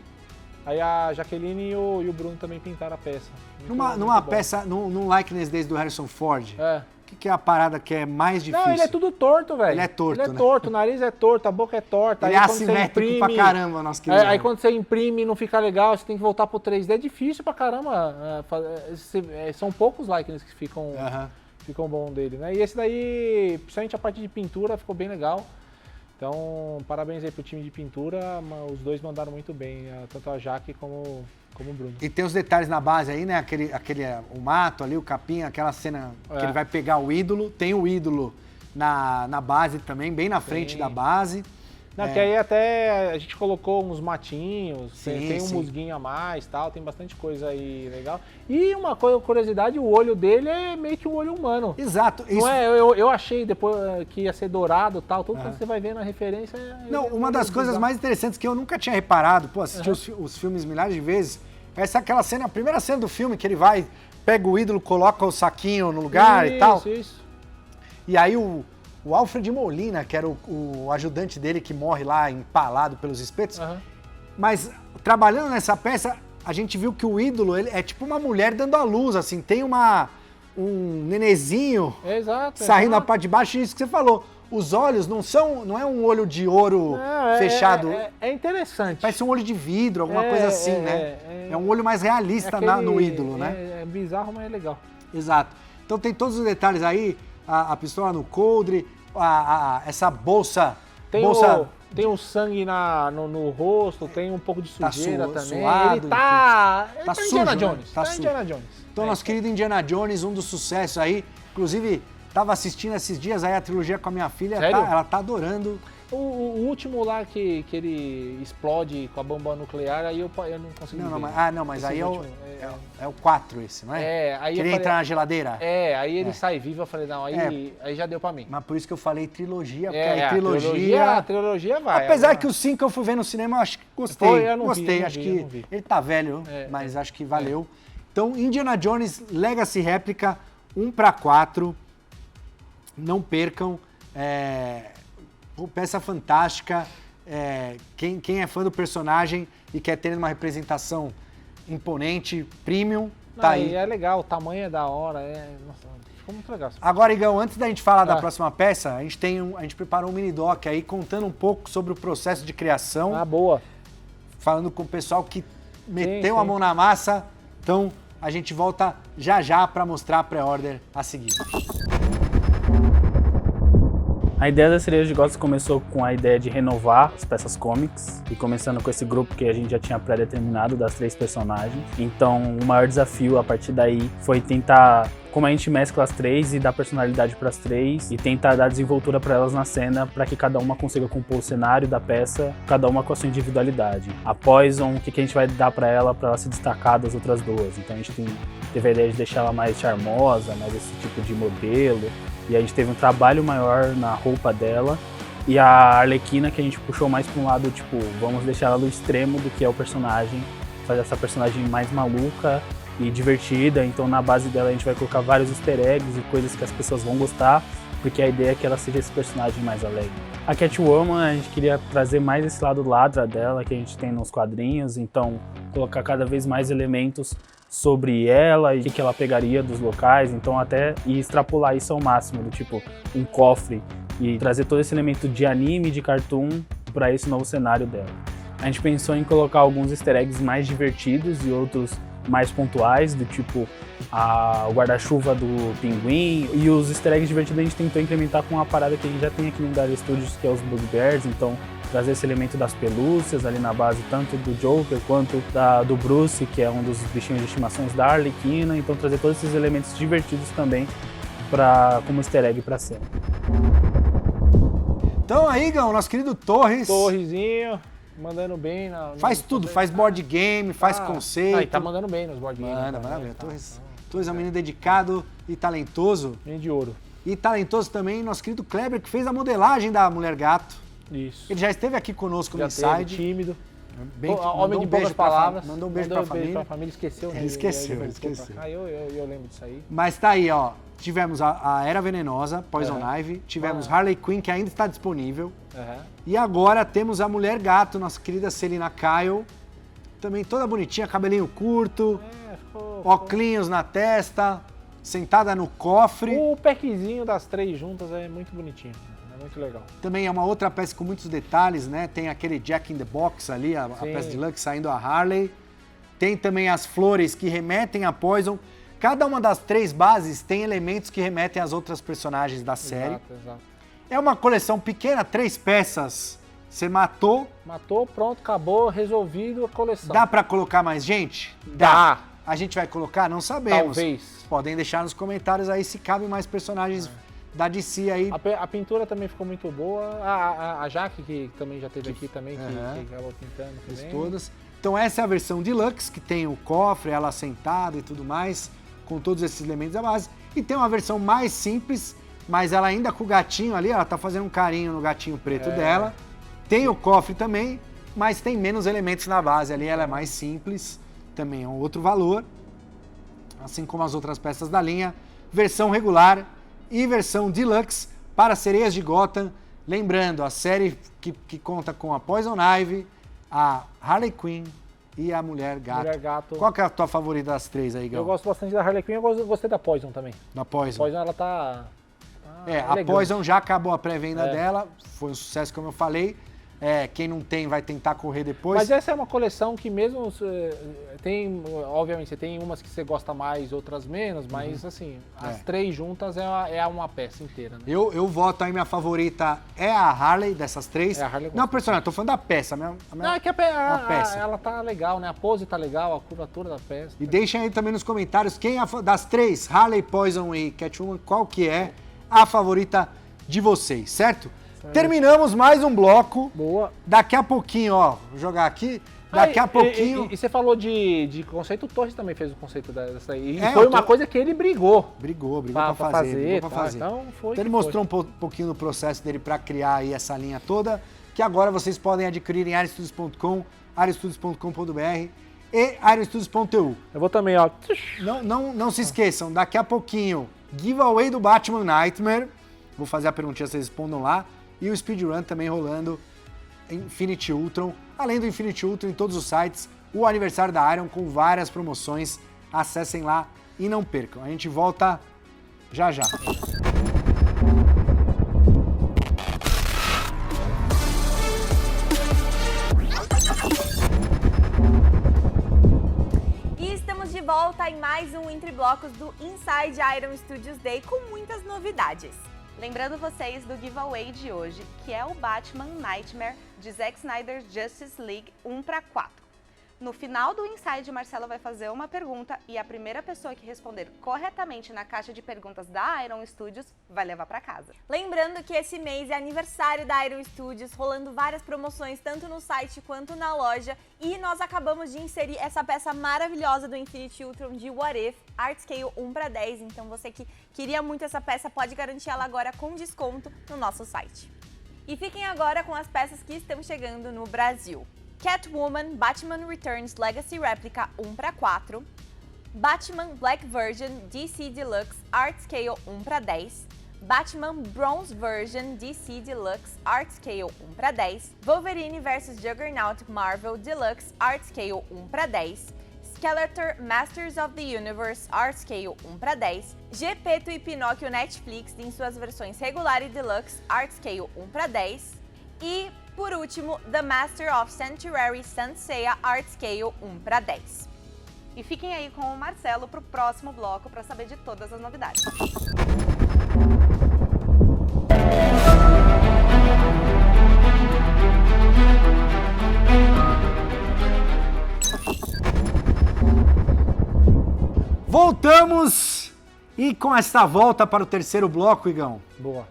Aí a Jaqueline e o Bruno também pintaram a peça. Numa peça, num likeness desde do Harrison Ford, o que é a parada que é mais difícil? Não, ele é tudo torto, velho. Ele é torto, Ele é né? torto, o nariz é torto, a boca é torta. Ele aí é quando você assimétrico pra caramba, nosso querido. Aí quando você imprime e não fica legal, você tem que voltar pro 3D. É difícil pra caramba. São poucos likes que ficam bom dele, né? E esse daí, principalmente a parte de pintura, ficou bem legal. Então, parabéns aí pro time de pintura, os dois mandaram muito bem, tanto a Jaque como o Bruno. E tem os detalhes na base aí, né? O mato ali, o capim, aquela cena que ele vai pegar o ídolo. Tem o ídolo na base também, bem na frente da base. Não, que aí até a gente colocou uns matinhos, tem um sim. musguinho a mais, tal, tem bastante coisa aí legal. E uma curiosidade, o olho dele é meio que um olho humano. Exato. Não é, eu achei depois que ia ser dourado e tal, tudo que você vai ver na referência. Não, uma das coisas mais interessantes que eu nunca tinha reparado, assisti os filmes milhares de vezes, essa é aquela cena, a primeira cena do filme que ele vai, pega o ídolo, coloca o saquinho no lugar e tal. Isso. E aí o Alfred Molina, que era o ajudante dele que morre lá empalado pelos espetos, mas trabalhando nessa peça, a gente viu que o ídolo ele é tipo uma mulher dando à luz, assim, tem um nenezinho saindo na parte de baixo, isso que você falou. Os olhos não é um olho de ouro fechado. É interessante. Parece um olho de vidro, alguma coisa assim, né? É um olho mais realista no ídolo, né? É bizarro, mas é legal. Exato. Então tem todos os detalhes aí, a pistola no coldre, essa bolsa... Tem o sangue no rosto, tem um pouco de sujeira também. Suado, ele tá sujo, Indiana Jones. Tá sujo. Indiana Jones. Então, nosso querido Indiana Jones, um dos sucessos aí. Inclusive, tava assistindo esses dias aí a trilogia com a minha filha. Ela tá adorando. O último lá que ele explode com a bomba nuclear, aí eu não consegui ver. Mas aí é o 4 esse, não é? Aí Queria entrar na geladeira? Aí ele sai vivo, eu falei, não, aí já deu pra mim. Mas por isso que eu falei trilogia, porque a trilogia vai. Apesar que o 5 eu fui ver no cinema, eu acho que gostei. Acho que ele tá velho, mas acho que valeu. Então, Indiana Jones Legacy Réplica 1/4. Não percam. Peça fantástica. Quem é fã do personagem e quer ter uma representação imponente, premium, tá aí. É legal, o tamanho é da hora. Nossa, ficou muito legal. Agora, Igão, antes da gente falar da próxima peça, a gente preparou um mini-doc aí contando um pouco sobre o processo de criação. Boa. Falando com o pessoal que meteu a mão na massa. Então, a gente volta já para mostrar a pré-order a seguir. A ideia da Cereja de Gótica começou com a ideia de renovar as peças comics e começando com esse grupo que a gente já tinha pré-determinado das 3 personagens. Então, o maior desafio a partir daí foi tentar, como a gente mescla as 3 e dá personalidade para as 3 e tentar dar desenvoltura para elas na cena para que cada uma consiga compor o cenário da peça, cada uma com a sua individualidade. A Poison, o que a gente vai dar para ela se destacar das outras 2? Então, a gente teve a ideia de deixar ela mais charmosa, mais esse tipo de modelo. E a gente teve um trabalho maior na roupa dela. E a Arlequina, que a gente puxou mais para um lado, tipo, vamos deixar ela no extremo do que é o personagem. Fazer essa personagem mais maluca e divertida. Então, na base dela, a gente vai colocar vários easter eggs e coisas que as pessoas vão gostar. Porque a ideia é que ela seja esse personagem mais alegre. A Catwoman, a gente queria trazer mais esse lado ladra dela, que a gente tem nos quadrinhos. Então, colocar cada vez mais elementos sobre ela e o que ela pegaria dos locais, então até extrapolar isso ao máximo, do tipo um cofre e trazer todo esse elemento de anime, de cartoon para esse novo cenário dela. A gente pensou em colocar alguns easter eggs mais divertidos e outros mais pontuais, do tipo o guarda-chuva do pinguim, e os easter eggs divertidos a gente tentou incrementar com uma parada que a gente já tem aqui no Dario Studios, que é os Bugbears, então trazer esse elemento das pelúcias ali na base, tanto do Joker quanto do Bruce, que é um dos bichinhos de estimação da Arlequina, então trazer todos esses elementos divertidos também como easter egg para a cena. Então aí, Igão, nosso querido Torres. Torrezinho, mandando bem. Faz tudo, faz board game, faz conceito. E tá mandando bem nos board games. Manda. Torres é um menino dedicado e talentoso. Menino de ouro. E talentoso também nosso querido Kleber, que fez a modelagem da Mulher Gato. Isso. Ele já esteve aqui conosco no Já Inside. tímido. Homem de poucas palavras. Mandou um beijo pra família. Esqueceu. Ele esqueceu. Eu lembro disso aí. Mas tá aí, ó. Tivemos a Era Venenosa, Poison Ivy. Tivemos Harley Quinn, que ainda está disponível. E agora temos a Mulher Gato, nossa querida Selina Kyle. Também toda bonitinha, cabelinho curto. Óculos na testa. Sentada no cofre. O packzinho das 3 juntas é muito bonitinho. É muito legal. Também é uma outra peça com muitos detalhes, né? Tem aquele Jack in the Box ali, a peça de Lux saindo a Harley. Tem também as flores que remetem a Poison. Cada uma das 3 bases tem elementos que remetem às outras personagens da série. Exato. É uma coleção pequena, 3 peças. Você matou. Matou, pronto, acabou, resolvido a coleção. Dá pra colocar mais gente? Dá. A gente vai colocar? Não sabemos. Talvez. Podem deixar nos comentários aí se cabem mais personagens da DC aí. A pintura também ficou muito boa. A Jaque, que também já esteve aqui também, que acabou pintando também. Todas. Então essa é a versão Deluxe, que tem o cofre, ela sentada e tudo mais, com todos esses elementos da base. E tem uma versão mais simples, mas ela ainda com o gatinho ali, ela tá fazendo um carinho no gatinho preto dela. Tem o cofre também, mas tem menos elementos na base ali, ela é mais simples, também é um outro valor. Assim como as outras peças da linha, versão regular e versão Deluxe para Sereias de Gotham. Lembrando, a série que conta com a Poison Ivy, a Harley Quinn e a Mulher Gato. Qual que é a tua favorita das 3 aí, Gal? Eu gosto bastante da Harley Quinn, eu gostei da Poison também. Da Poison. A Poison, ela tá a Poison já acabou a pré-venda dela, foi um sucesso, como eu falei. Quem não tem vai tentar correr depois. Mas essa é uma coleção que mesmo tem, obviamente, você tem umas que você gosta mais, outras menos, mas assim, as 3 juntas é uma peça inteira. Né? Eu voto aí, minha favorita é a Harley, dessas 3. É a Harley. Não, personagem, tô falando da peça. Não, é que a peça. Ela tá legal, né? A pose tá legal, a curvatura da peça. E deixem aí também nos comentários quem das 3, Harley, Poison e Catwoman, qual que é a favorita de vocês, certo? Terminamos mais um bloco. Boa. Daqui a pouquinho, ó, vou jogar aqui. Daqui a pouquinho... E você falou de conceito, o Torres também fez o conceito dessa aí. E foi uma coisa que ele brigou. Brigou pra fazer. Então, então ele mostrou um pouquinho do processo dele para criar aí essa linha toda, que agora vocês podem adquirir em arestudios.com, arestudios.com.br e arestudios.eu. Eu vou também, ó. Não se esqueçam, daqui a pouquinho, giveaway do Batman Nightmare. Vou fazer a perguntinha, vocês respondam lá. E o speedrun também rolando em Infinity Ultron. Além do Infinity Ultron em todos os sites, o aniversário da Iron com várias promoções. Acessem lá e não percam. A gente volta já já. E estamos de volta em mais um Entre Blocos do Inside Iron Studios Day com muitas novidades. Lembrando vocês do giveaway de hoje, que é o Batman Nightmare de Zack Snyder's Justice League 1/4. No final do Inside, o Marcelo vai fazer uma pergunta e a primeira pessoa que responder corretamente na caixa de perguntas da Iron Studios vai levar para casa. Lembrando que esse mês é aniversário da Iron Studios, rolando várias promoções tanto no site quanto na loja, e nós acabamos de inserir essa peça maravilhosa do Infinity Ultron de What If, Art Scale 1/10, então você que queria muito essa peça pode garantir ela agora com desconto no nosso site. E fiquem agora com as peças que estão chegando no Brasil. Catwoman Batman Returns Legacy Replica 1/4, Batman Black Version DC Deluxe Art Scale 1/10, Batman Bronze Version DC Deluxe Art Scale 1/10, Wolverine vs Juggernaut Marvel Deluxe Art Scale 1/10, Skeletor Masters of the Universe Art Scale 1/10, Geppetto e Pinóquio Netflix em suas versões regular e Deluxe Art Scale 1/10 e, por último, The Master of Sanctuary Saint Seiya Art Scale 1/10. E fiquem aí com o Marcelo para o próximo bloco para saber de todas as novidades. Voltamos! E com esta volta para o terceiro bloco, Igão, Boa.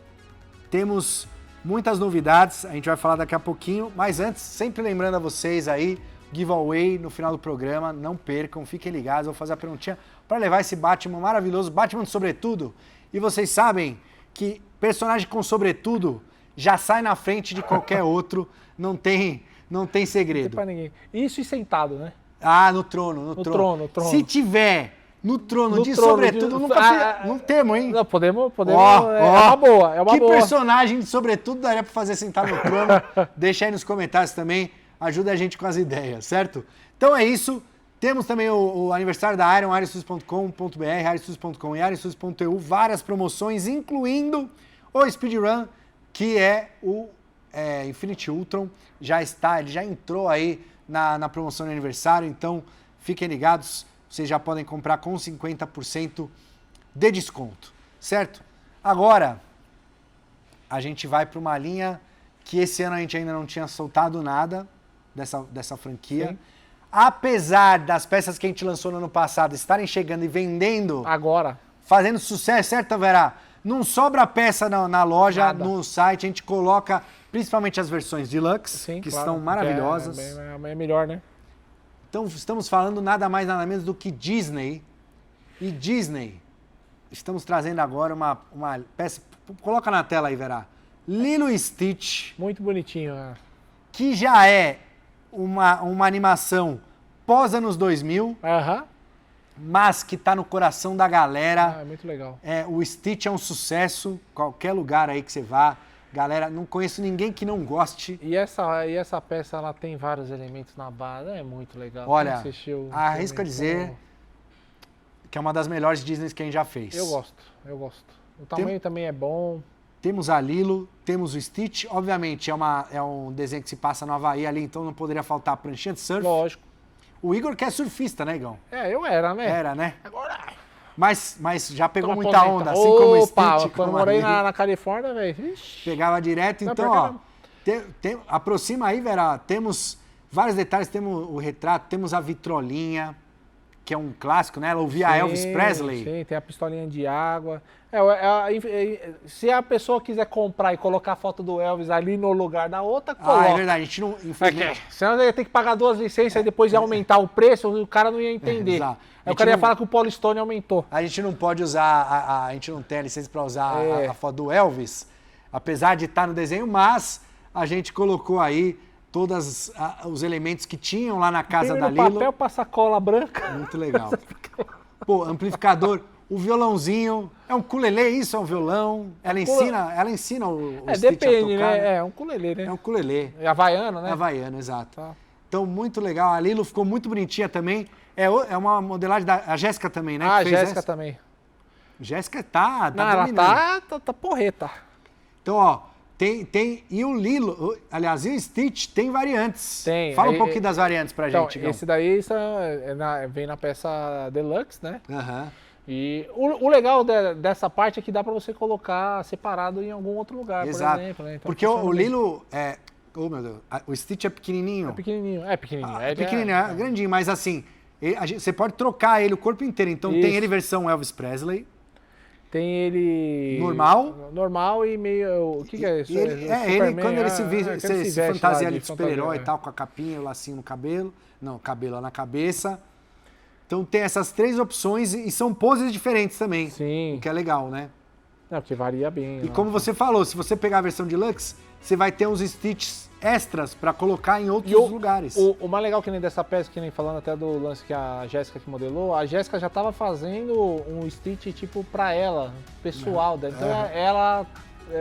temos Muitas novidades, a gente vai falar daqui a pouquinho, mas antes, sempre lembrando a vocês aí, giveaway no final do programa, não percam, fiquem ligados, vou fazer a perguntinha para levar esse Batman maravilhoso, Batman de sobretudo. E vocês sabem que personagem com sobretudo já sai na frente de qualquer outro, não tem segredo. Não tem pra ninguém. Isso e sentado, né? Ah, no trono. Se tiver no trono de sobretudo, não temos, hein? Não, podemos. É uma boa. Que personagem de sobretudo daria pra fazer sentar no trono? Deixa aí nos comentários também. Ajuda a gente com as ideias, certo? Então é isso. Temos também o aniversário da Iron, ironstudios.com.br, ironstudios.com e ironstudios.eu, várias promoções, incluindo o Speedrun, que é o Infinity Ultron. Ele já entrou aí na promoção de aniversário, então fiquem ligados. Vocês já podem comprar com 50% de desconto, certo? Agora, a gente vai para uma linha que esse ano a gente ainda não tinha soltado nada dessa franquia. Sim. Apesar das peças que a gente lançou no ano passado estarem chegando e vendendo... Agora. Fazendo sucesso, certo, Verá? Não sobra peça na loja, Nada. No site, a gente coloca principalmente as versões deluxe, Sim, que claro, estão maravilhosas. É melhor, né? Então, estamos falando nada mais, nada menos do que Disney. E Disney, estamos trazendo agora uma peça... Coloca na tela aí, Verá. Lilo e Stitch. Muito bonitinho, né? Que já é uma animação pós-anos 2000, mas que tá no coração da galera. É muito legal. O Stitch é um sucesso, qualquer lugar aí que você vá. Galera, não conheço ninguém que não goste. E essa peça, ela tem vários elementos na base, é muito legal. Olha, arrisco a dizer que é uma das melhores Disney que a gente já fez. Eu gosto. O tamanho também é bom. Temos a Lilo, temos o Stitch. Obviamente, é um desenho que se passa no Havaí ali, então não poderia faltar a pranchinha de surf. Lógico. O Igor que é surfista, né, Igão? Eu era, né? Era, né? Agora... Mas já pegou muita onda, assim como o Stitch. Quando eu morei na Califórnia, velho. Pegava direto, então, ó. Aproxima aí, Vera. Temos vários detalhes, temos o retrato, temos a vitrolinha, que é um clássico, né? Ela ouvia Elvis Presley. Sim, tem a pistolinha de água. Se a pessoa quiser comprar e colocar a foto do Elvis ali no lugar da outra, coloca. É verdade, a gente não... Infelizmente... Senão ele ia ter que pagar 2 licenças e depois ia aumentar o preço, o cara não ia entender. Exato. Aí o cara ia falar que o Paul Stone aumentou. A gente não pode usar, a gente não tem a licença para usar a foto do Elvis, apesar de estar no desenho, mas a gente colocou aí todos os elementos que tinham lá na casa da Lilo. Papel para sacola branca. Muito legal. Pô, amplificador, o violãozinho, é um ukulele, isso é um violão. Ela ensina o Stitch depende, a tocar. né? É um ukulele, né? É um ukulele. É havaiano, né? É havaiano, exato. Tá. Então, muito legal. A Lilo ficou muito bonitinha também. É uma modelagem a Jéssica também, né? A Jéssica também. Jéssica tá dominando. Ela tá porreta. Então, ó, tem e o Lilo, aliás, e o Stitch tem variantes. Tem. Fala um pouquinho das variantes pra gente, Igão. Esse daí vem na peça Deluxe, né? Aham. E o legal dessa parte é que dá pra você colocar separado em algum outro lugar, Exato. por exemplo. Né? Então, porque o Lilo oh, meu Deus, o Stitch é pequenininho. É pequenininho. É pequenininho, é grandinho, mas assim, você pode trocar ele o corpo inteiro. Então tem ele versão Elvis Presley. Tem ele... Normal e meio... O que é isso? Ele quando ele se fantasia de super-herói e tal, com a capinha, o lacinho no cabelo. Não, cabelo na cabeça. Então tem essas 3 opções e são poses diferentes também. Sim. O que é legal, né? Não, porque varia bem. E como você falou, se você pegar a versão Deluxe, você vai ter uns Stitches extras para colocar em outros lugares. O mais legal que nem dessa peça, que nem falando até do lance que a Jéssica que modelou, a Jéssica já tava fazendo um Stitch tipo pra ela, pessoal. Então ela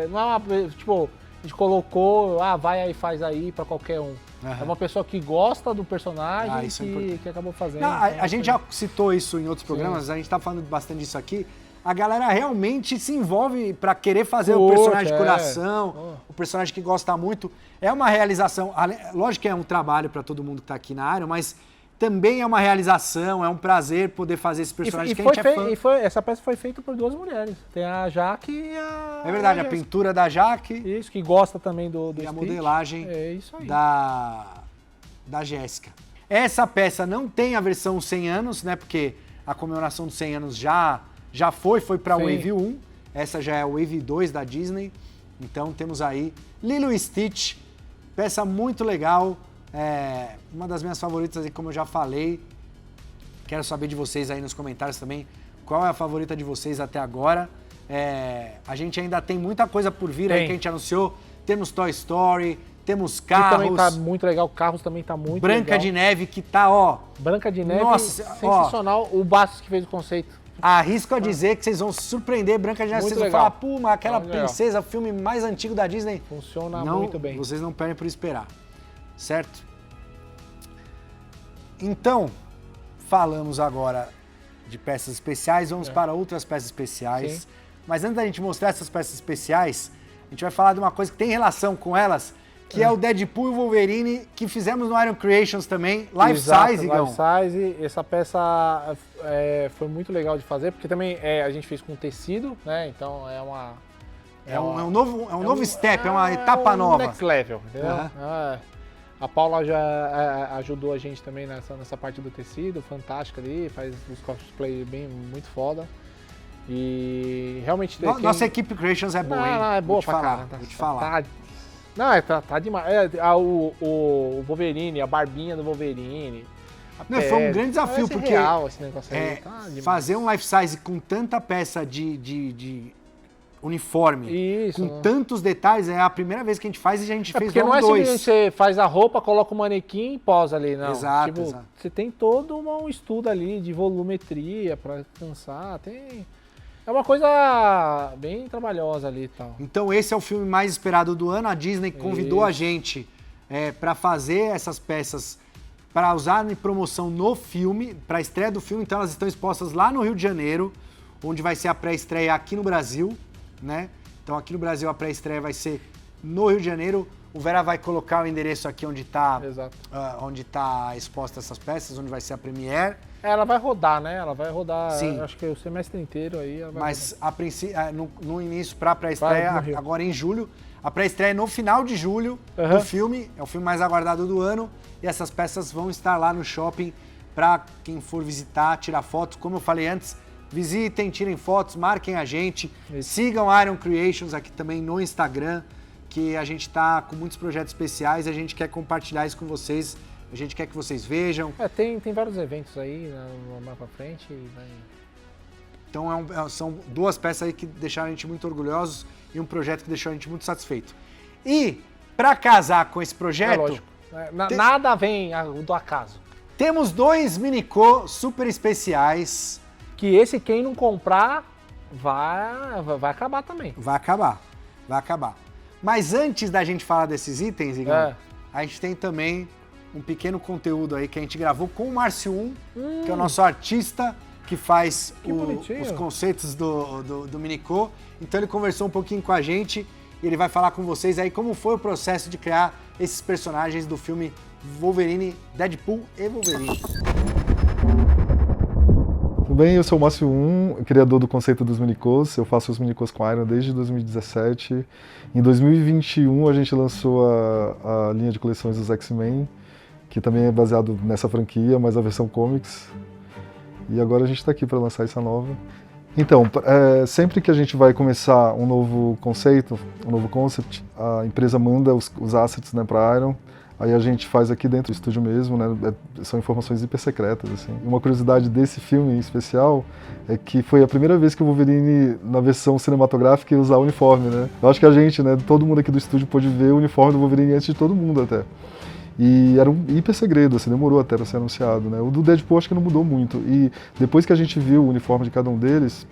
não é uma, tipo, a gente colocou, vai aí, faz aí pra qualquer um. É uma pessoa que gosta do personagem que acabou fazendo. Não, a gente já citou isso em outros programas, a gente tá falando bastante disso aqui. A galera realmente se envolve pra querer fazer o personagem de coração, o personagem que gosta muito. É uma realização, lógico que é um trabalho pra todo mundo que tá aqui na área, mas também é uma realização, é um prazer poder fazer esse personagem que a gente é fã. Essa peça foi feita por 2 mulheres. Tem a Jaque e a... É verdade, a pintura da Jaque. Isso, que gosta também do e a modelagem isso aí. da Jéssica. Essa peça não tem a versão 100 anos, né? Porque a comemoração dos 100 anos já foi para a Wave 1. Essa já é a Wave 2 da Disney. Então temos aí Lilo e Stitch, peça muito legal, uma das minhas favoritas, como eu já falei. Quero saber de vocês aí nos comentários também, qual é a favorita de vocês até agora. A gente ainda tem muita coisa por vir aí que a gente anunciou. Temos Toy Story, temos Carros. Que também tá muito legal, Carros também tá muito legal. Branca de Neve, que tá, ó... Branca de Neve, nossa, sensacional. O Bastos que fez o conceito. Arrisco a dizer que vocês vão se surpreender. Branca de Neve, vocês vão falar, pô, mas aquela princesa, o filme mais antigo da Disney. Funciona muito bem. Vocês não perdem por esperar, certo? Então, falamos agora de peças especiais, vamos para outras peças especiais. Sim. Mas antes da gente mostrar essas peças especiais, a gente vai falar de uma coisa que tem relação com elas, que é o Deadpool e o Wolverine, que fizemos no Iron Creations também, life size, Igão. Life size, essa peça foi muito legal de fazer, porque também a gente fez com tecido, né? Então é um novo step, é uma etapa nova. Next level, entendeu? A Paula já ajudou a gente também nessa parte do tecido, fantástica ali, faz os cosplay muito foda. E realmente... Nossa equipe Creations é boa, hein? É boa pra caramba. Vou te falar. Tá demais. O Wolverine, a barbinha do Wolverine. Foi um grande desafio, porque real esse negócio aí, tá fazer um life size com tanta peça de uniforme, com tantos detalhes, é a primeira vez que a gente faz e a gente fez logo dois. Porque não é simplesmente você faz a roupa, coloca o manequim e posa ali, não. Exato, exato. Você tem todo um estudo ali de volumetria pra cansar, É uma coisa bem trabalhosa ali e tal. Então esse é o filme mais esperado do ano. A Disney convidou a gente para fazer essas peças para usar em promoção no filme, para a estreia do filme. Então elas estão expostas lá no Rio de Janeiro, onde vai ser a pré-estreia aqui no Brasil, né? Então aqui no Brasil a pré-estreia vai ser no Rio de Janeiro. O Vera vai colocar o endereço aqui onde tá exposta essas peças, onde vai ser a premiere. Ela vai rodar, né? Ela vai rodar, sim, acho que o semestre inteiro aí. Mas a princípio, no início para a pré-estreia, agora em julho. A pré-estreia é no final de julho do filme, é o filme mais aguardado do ano. E essas peças vão estar lá no shopping para quem for visitar, tirar fotos. Como eu falei antes, visitem, tirem fotos, marquem a gente. Sigam Iron Creations aqui também no Instagram, que a gente está com muitos projetos especiais e a gente quer compartilhar isso com vocês. A gente quer que vocês vejam. Tem vários eventos aí mais pra frente. Então são duas peças aí que deixaram a gente muito orgulhosos e um projeto que deixou a gente muito satisfeito. E para casar com esse projeto... lógico. Nada vem do acaso. Temos 2 Minicô super especiais. Que quem não comprar, vai acabar também. Vai acabar. Mas antes da gente falar desses itens, Igor, a gente tem também um pequeno conteúdo aí que a gente gravou com o Márcio que é o nosso artista que faz os conceitos do Minicô. Então ele conversou um pouquinho com a gente e ele vai falar com vocês aí como foi o processo de criar esses personagens do filme Wolverine, Deadpool e Wolverine. Tudo bem, eu sou o Márcio criador do conceito dos Minicôs. Eu faço os Minicôs com Iron desde 2017. Em 2021 a gente lançou a linha de coleções dos X-Men, que também é baseado nessa franquia, mas a versão comics. E agora a gente está aqui para lançar essa nova. Então, sempre que a gente vai começar um novo conceito, um novo concept, a empresa manda os assets, né, para a Iron. Aí a gente faz aqui dentro do estúdio mesmo, né? São informações hiper secretas, assim. Uma curiosidade desse filme em especial é que foi a primeira vez que o Wolverine, na versão cinematográfica, ia usar o uniforme, né? Eu acho que a gente, né, todo mundo aqui do estúdio pôde ver o uniforme do Wolverine antes de todo mundo até. E era um hiper segredo, assim, demorou até para ser anunciado, né? O do Deadpool acho que não mudou muito. E depois que a gente viu o uniforme de cada um deles,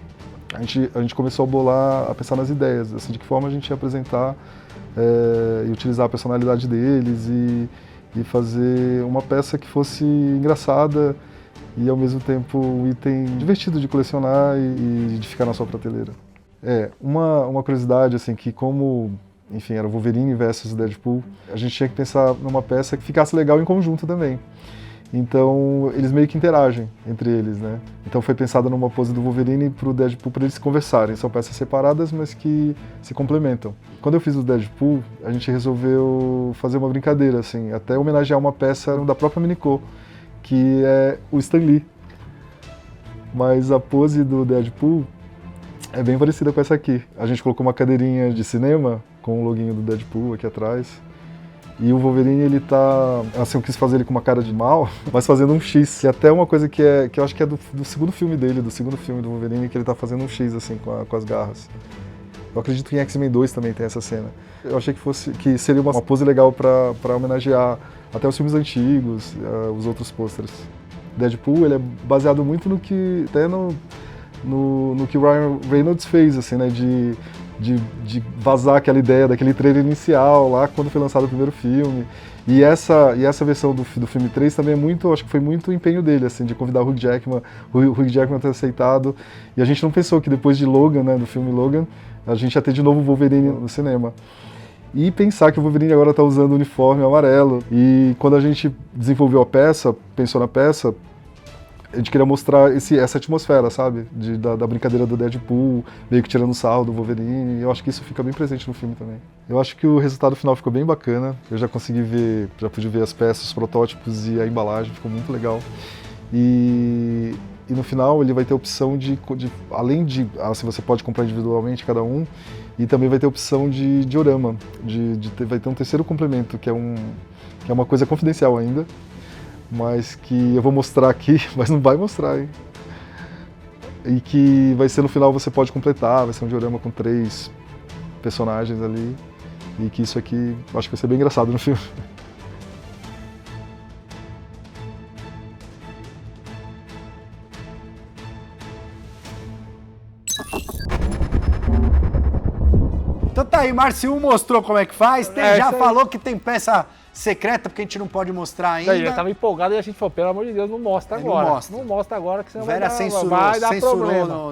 a gente começou a pensar nas ideias, assim, de que forma a gente ia apresentar e utilizar a personalidade deles e fazer uma peça que fosse engraçada e ao mesmo tempo um item divertido de colecionar e de ficar na sua prateleira. Uma curiosidade, assim, que como, enfim, era o Wolverine versus Deadpool, a gente tinha que pensar numa peça que ficasse legal em conjunto também. Então, eles meio que interagem entre eles, né? Então foi pensada numa pose do Wolverine e pro Deadpool para eles se conversarem. São peças separadas, mas que se complementam. Quando eu fiz o Deadpool, a gente resolveu fazer uma brincadeira, assim, até homenagear uma peça da própria Minicô, que é o Stan Lee. Mas a pose do Deadpool é bem parecida com essa aqui. A gente colocou uma cadeirinha de cinema com o loginho do Deadpool aqui atrás. E o Wolverine, ele tá... Assim, eu quis fazer ele com uma cara de mal, mas fazendo um X. Que é até uma coisa que eu acho que é do segundo filme dele, do segundo filme do Wolverine, que ele tá fazendo um X, assim, com as garras. Eu acredito que em X-Men 2 também tem essa cena. Eu achei que seria uma pose legal pra homenagear até os filmes antigos, os outros pôsteres. Deadpool, ele é baseado muito no que... Até no que o Ryan Reynolds fez, assim, né? De vazar aquela ideia daquele trailer inicial lá quando foi lançado o primeiro filme. E essa versão do filme 3 também é muito, acho que foi muito empenho dele, assim, de convidar o Hugh Jackman ter aceitado. E a gente não pensou que depois de Logan, né, do filme Logan, a gente ia ter de novo o Wolverine no cinema. E pensar que o Wolverine agora está usando o uniforme amarelo. E quando a gente desenvolveu a peça, pensou na peça, a gente queria mostrar essa atmosfera, sabe? Da brincadeira do Deadpool, meio que tirando sarro do Wolverine. Eu acho que isso fica bem presente no filme também. Eu acho que o resultado final ficou bem bacana. Eu já pude ver as peças, os protótipos e a embalagem, ficou muito legal. E no final ele vai ter a opção além de... Assim, você pode comprar individualmente cada um, e também vai ter a opção de diorama. Vai ter um terceiro complemento, que é uma coisa confidencial ainda, mas que eu vou mostrar aqui, mas não vai mostrar, hein? E que vai ser no final, você pode completar, vai ser um diorama com 3 personagens ali, e que isso aqui, acho que vai ser bem engraçado no filme. Então tá aí, Márcio mostrou como é que faz, já falou que tem peça secreta, porque a gente não pode mostrar ainda. Ele tava empolgado e a gente falou, pelo amor de Deus, não mostra agora. Não mostra agora, que senão vai dar problema.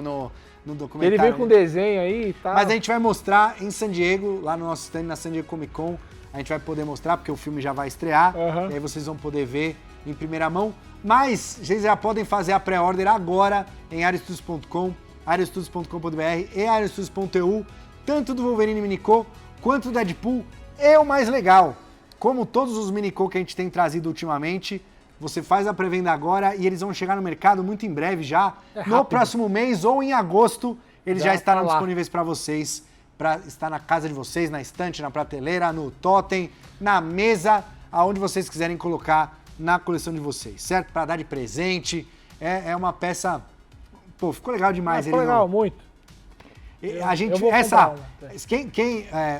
No documentário. Ele veio com desenho aí e tal. Mas a gente vai mostrar em San Diego, lá no nosso stand, na San Diego Comic Con. A gente vai poder mostrar, porque o filme já vai estrear. E aí vocês vão poder ver em primeira mão. Mas vocês já podem fazer a pré-order agora em areostudios.com, areostudios.com.br e areostudios.eu, tanto do Wolverine Minicô quanto do Deadpool. E o mais legal, como todos os Minicô que a gente tem trazido ultimamente, você faz a pré-venda agora e eles vão chegar no mercado muito em breve já, no próximo mês ou em agosto, eles já estarão disponíveis para vocês, para estar na casa de vocês, na estante, na prateleira, no totem, na mesa, aonde vocês quiserem colocar na coleção de vocês, certo? Para dar de presente, é uma peça... Pô, ficou legal demais. Ficou legal, muito. A gente,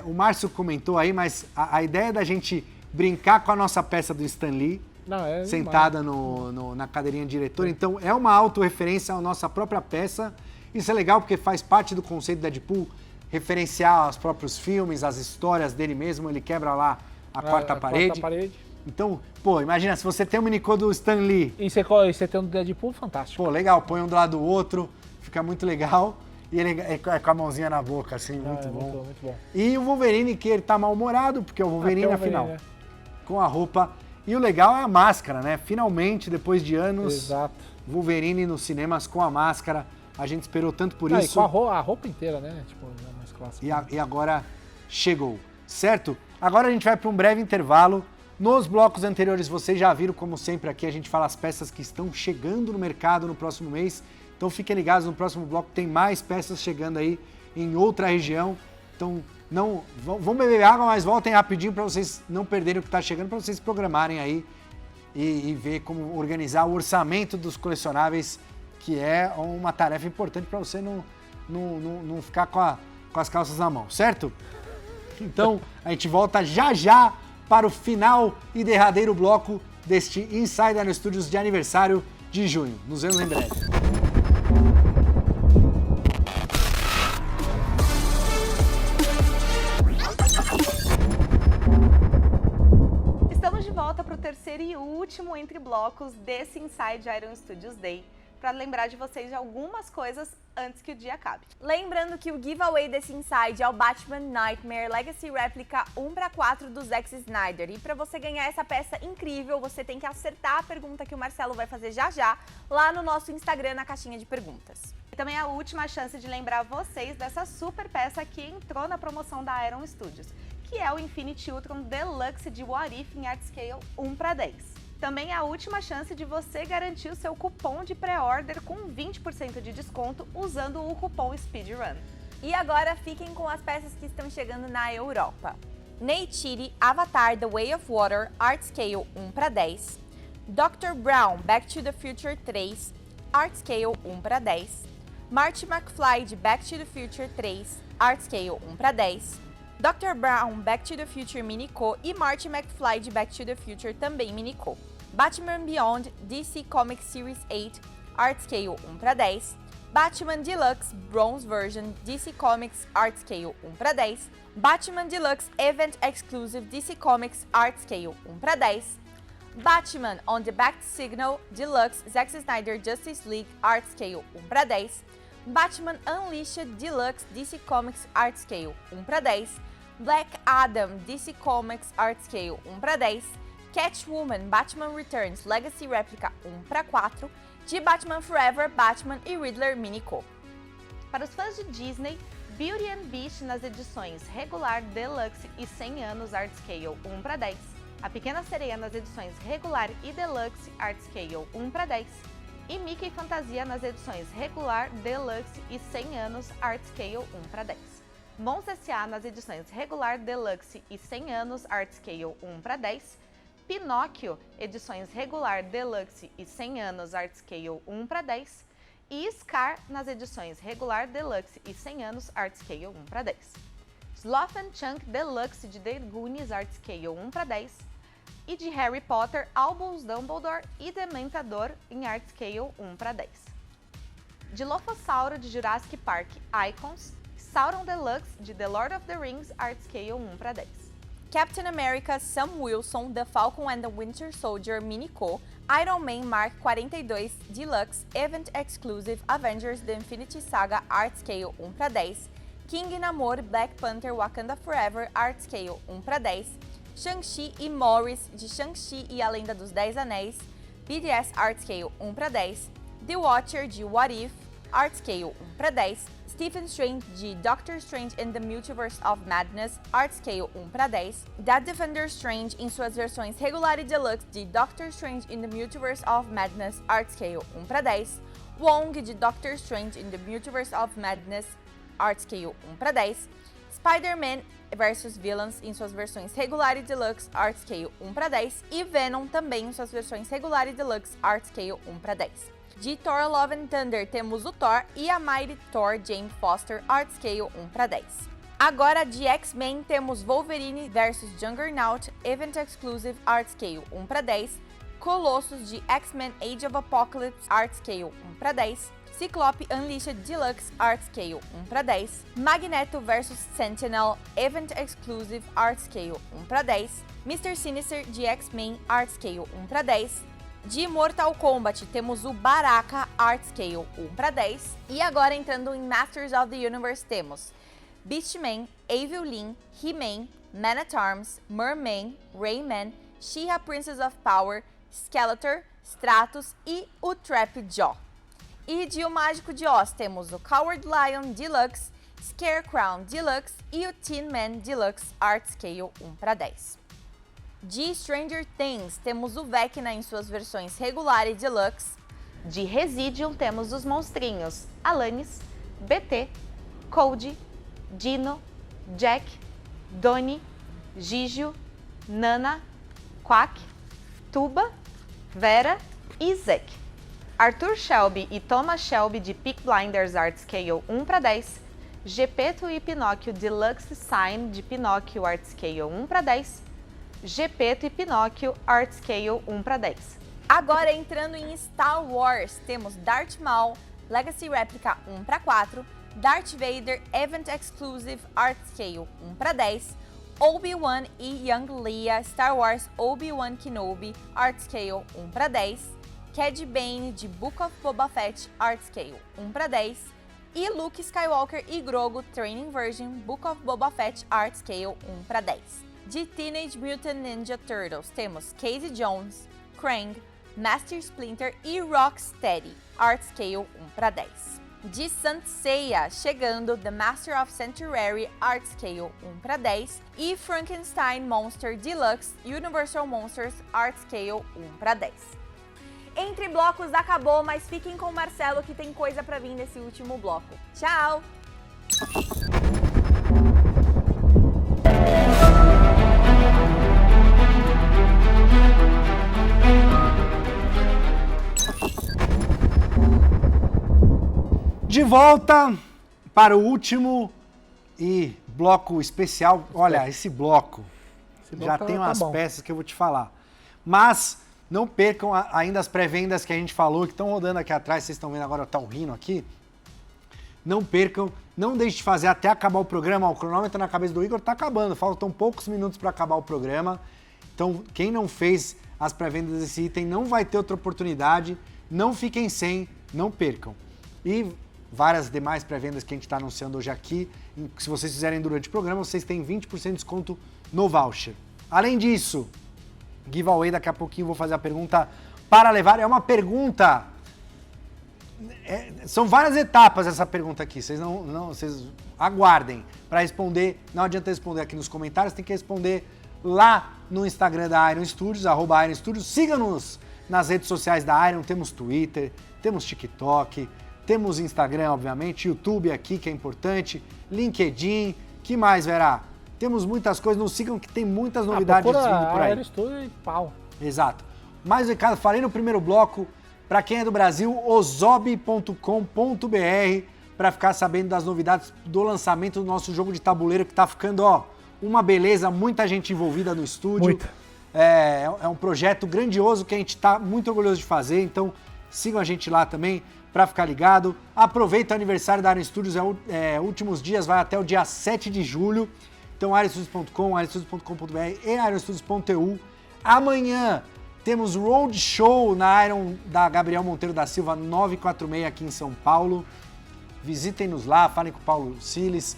o Márcio comentou aí, mas a ideia da gente brincar com a nossa peça do Stan Lee, sentada na cadeirinha de diretor, então é uma autorreferência à nossa própria peça. Isso é legal porque faz parte do conceito do Deadpool, referenciar os próprios filmes, as histórias dele mesmo, ele quebra lá a quarta parede. Então, pô, imagina, se você tem um Minicô do Stan Lee... E você tem um do Deadpool, fantástico. Pô, legal, põe um do lado do outro, fica muito legal. E ele é com a mãozinha na boca, assim, muito bom. Muito bom. E o Wolverine, que ele tá mal-humorado, porque é o Wolverine, afinal. Com a roupa. E o legal é a máscara, né? Finalmente, depois de anos, Wolverine nos cinemas com a máscara. A gente esperou tanto por isso. E com a roupa inteira, né? Tipo, mais clássica. E agora chegou, certo? Agora a gente vai para um breve intervalo. Nos blocos anteriores, vocês já viram, como sempre, aqui a gente fala as peças que estão chegando no mercado no próximo mês. Então fiquem ligados, no próximo bloco tem mais peças chegando aí em outra região. Então vão beber água, mas voltem rapidinho para vocês não perderem o que está chegando, para vocês programarem aí e ver como organizar o orçamento dos colecionáveis, que é uma tarefa importante para você não ficar com as calças na mão, certo? Então a gente volta já para o final e derradeiro bloco deste Inside Aero Studios de aniversário de junho. Nos vemos em breve. Terceiro e último entre blocos desse Inside Iron Studios Day, para lembrar de vocês de algumas coisas antes que o dia acabe. Lembrando que o giveaway desse Inside é o Batman Nightmare Legacy Replica 1/4 do Zack Snyder. E para você ganhar essa peça incrível, você tem que acertar a pergunta que o Marcelo vai fazer já lá no nosso Instagram, na caixinha de perguntas. E também é a última chance de lembrar vocês dessa super peça que entrou na promoção da Iron Studios, que é o Infinity Ultron Deluxe de What If em Art Scale 1/10. Também é a última chance de você garantir o seu cupom de pré-order com 20% de desconto usando o cupom SPEEDRUN. E agora fiquem com as peças que estão chegando na Europa. Neytiri Avatar The Way of Water Art Scale 1:10, Dr. Brown Back to the Future 3 Art Scale 1:10, Marty McFly de Back to the Future 3 Art Scale 1:10, Dr. Brown Back to the Future Minico e Marty McFly de Back to the Future também Minico, Batman Beyond DC Comics Series 8 Art Scale 1:10, Batman Deluxe Bronze Version DC Comics Art Scale 1:10, Batman Deluxe Event Exclusive DC Comics Art Scale 1:10, Batman on the Bat Signal Deluxe Zack Snyder Justice League Art Scale 1:10, Batman Unleashed Deluxe DC Comics Art Scale 1:10, Black Adam DC Comics Art Scale 1:10, Catwoman Batman Returns Legacy Replica 1:4, de Batman Forever, Batman e Riddler Minico. Para os fãs de Disney, Beauty and Beast nas edições regular, deluxe e 100 anos Art Scale 1:10, A Pequena Sereia nas edições regular e deluxe Art Scale 1:10 e Mickey Fantasia nas edições regular, deluxe e 100 anos Art Scale 1:10. Mons S.A. nas edições regular, deluxe e 100 anos Art Scale 1:10, Pinóquio, edições regular, deluxe e 100 anos Art Scale 1:10 e Scar nas edições regular, deluxe e 100 anos Art Scale 1:10. Sloth and Chunk Deluxe de The Goonies Art Scale 1:10 e de Harry Potter, Albus Dumbledore e Dementador em Art Scale 1:10. Dilophosauro de Jurassic Park Icons, Sauron Deluxe de The Lord of the Rings Art Scale 1:10. Captain America Sam Wilson The Falcon and the Winter Soldier Minico, Iron Man Mark 42 Deluxe Event Exclusive Avengers The Infinity Saga Art Scale 1:10, King Namor Black Panther Wakanda Forever Art Scale 1:10, Shang-Chi e Morris de Shang-Chi e a Lenda dos 10 Anéis BDS Art Scale 1:10, The Watcher de What If Art Scale 1:10, Stephen Strange de Doctor Strange in the Multiverse of Madness Art Scale 1:10, That Defender Strange em suas versões regular e deluxe de Doctor Strange in the Multiverse of Madness Art Scale 1:10, Wong de Doctor Strange in the Multiverse of Madness Art Scale 1:10, Spider-Man vs Villains em suas versões regular e deluxe Art Scale 1:10 e Venom também em suas versões regular e deluxe Art Scale 1:10. De Thor Love and Thunder temos o Thor e a Mighty Thor Jane Foster Art Scale 1:10. Agora de X-Men temos Wolverine vs Juggernaut Event Exclusive Art Scale 1:10, Colossus de X-Men Age of Apocalypse Art Scale 1:10, Ciclope Unleashed Deluxe Art Scale 1:10, Magneto vs Sentinel Event Exclusive Art Scale 1:10, Mr. Sinister de X-Men Art Scale 1:10, de Mortal Kombat temos o Baraka Art Scale 1:10 e agora entrando em Masters of the Universe temos Beastman, Evil Lyn, He-Man, Man-at-Arms, Merman, Rayman, She-Ra Princess of Power, Skeletor, Stratos e o Trap Jaw. E de O Mágico de Oz temos o Coward Lion Deluxe, Scarecrow Deluxe e o Tin Man Deluxe Art Scale 1:10. De Stranger Things temos o Vecna em suas versões regular e deluxe. De Residium temos os monstrinhos Alanis, BT, Cody, Dino, Jack, Donnie, Gigio, Nana, Quack, Tuba, Vera e Zack. Arthur Shelby e Thomas Shelby de Peaky Blinders Art Scale 1:10, Geppetto e Pinóquio Deluxe Sign de Pinóquio Art Scale 1:10, Geppetto e Pinóquio Art Scale 1:10. Agora entrando em Star Wars, temos Darth Maul Legacy Replica 1:4, Darth Vader Event Exclusive Art Scale 1:10, Obi-Wan e Young Leia Star Wars Obi-Wan Kenobi Art Scale 1:10, Cad Bane de Book of Boba Fett Art Scale 1:10 e Luke Skywalker e Grogu Training Version Book of Boba Fett Art Scale 1:10. De Teenage Mutant Ninja Turtles temos Casey Jones, Krang, Master Splinter e Rocksteady Art Scale 1:10. De Saint Seiya chegando The Master of Sanctuary Art Scale 1:10 e Frankenstein Monster Deluxe Universal Monsters Art Scale 1:10. Entre blocos acabou, mas fiquem com o Marcelo que tem coisa pra vir nesse último bloco. Tchau! De volta para o último e bloco especial. Olha, esse bloco já tem umas peças que eu vou te falar. Mas não percam ainda as pré-vendas que a gente falou, que estão rodando aqui atrás. Vocês estão vendo agora, tá o Rhino aqui. Não percam, não deixe de fazer até acabar o programa. O cronômetro na cabeça do Igor tá acabando, faltam poucos minutos para acabar o programa. Então, quem não fez as pré-vendas desse item não vai ter outra oportunidade. Não fiquem sem, não percam. E várias demais pré-vendas que a gente está anunciando hoje aqui. Se vocês fizerem durante o programa, vocês têm 20% de desconto no voucher. Além disso, giveaway, daqui a pouquinho vou fazer a pergunta para levar. É uma pergunta... são várias etapas essa pergunta aqui. Vocês vocês aguardem para responder. Não adianta responder aqui nos comentários, tem que responder lá no Instagram da Iron Studios, @Iron Studios. Siga-nos nas redes sociais da Iron. Temos Twitter, temos TikTok, temos Instagram, obviamente, YouTube aqui, que é importante, LinkedIn, que mais, Vera? Temos muitas coisas, nos sigam que tem muitas novidades vindo por aí. Iron Studios e pau. Exato. Mais um recado, falei no primeiro bloco, para quem é do Brasil, ozob.com.br, para ficar sabendo das novidades do lançamento do nosso jogo de tabuleiro, que tá ficando, ó, uma beleza, muita gente envolvida no estúdio. Muita. É um projeto grandioso que a gente tá muito orgulhoso de fazer, então sigam a gente lá também, para ficar ligado. Aproveita o aniversário da Iron Studios, últimos dias, vai até o dia 7 de julho. Então, ironstudios.com, ironstudios.com.br e ironstudios.eu. Amanhã temos Roadshow na Iron da Gabriel Monteiro da Silva, 946 aqui em São Paulo. Visitem-nos lá, falem com o Paulo Siles,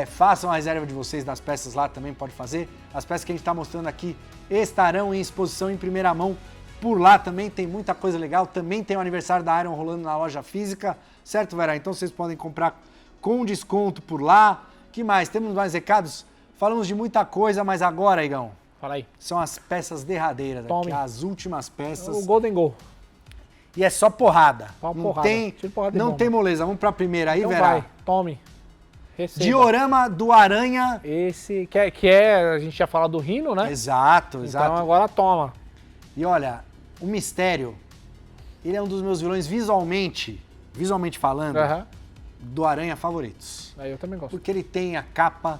façam a reserva de vocês das peças lá, também pode fazer. As peças que a gente está mostrando aqui estarão em exposição em primeira mão. Por lá também tem muita coisa legal, também tem o aniversário da Iron rolando na loja física, certo, Vera? Então vocês podem comprar com desconto por lá. Que mais? Temos mais recados? Falamos de muita coisa, mas agora, Igão, fala aí. São as peças derradeiras, aqui, as últimas peças. O Golden Goal. E é só porrada. Não tem moleza. Vamos para a primeira aí, então Vera? Vai, tome. Receba. Diorama do Aranha. Esse, a gente já falou do Rhino, né? Exato. Então agora toma. E olha, o Mistério, ele é um dos meus vilões visualmente falando, do Aranha favoritos. Aí eu também gosto. Porque ele tem a capa,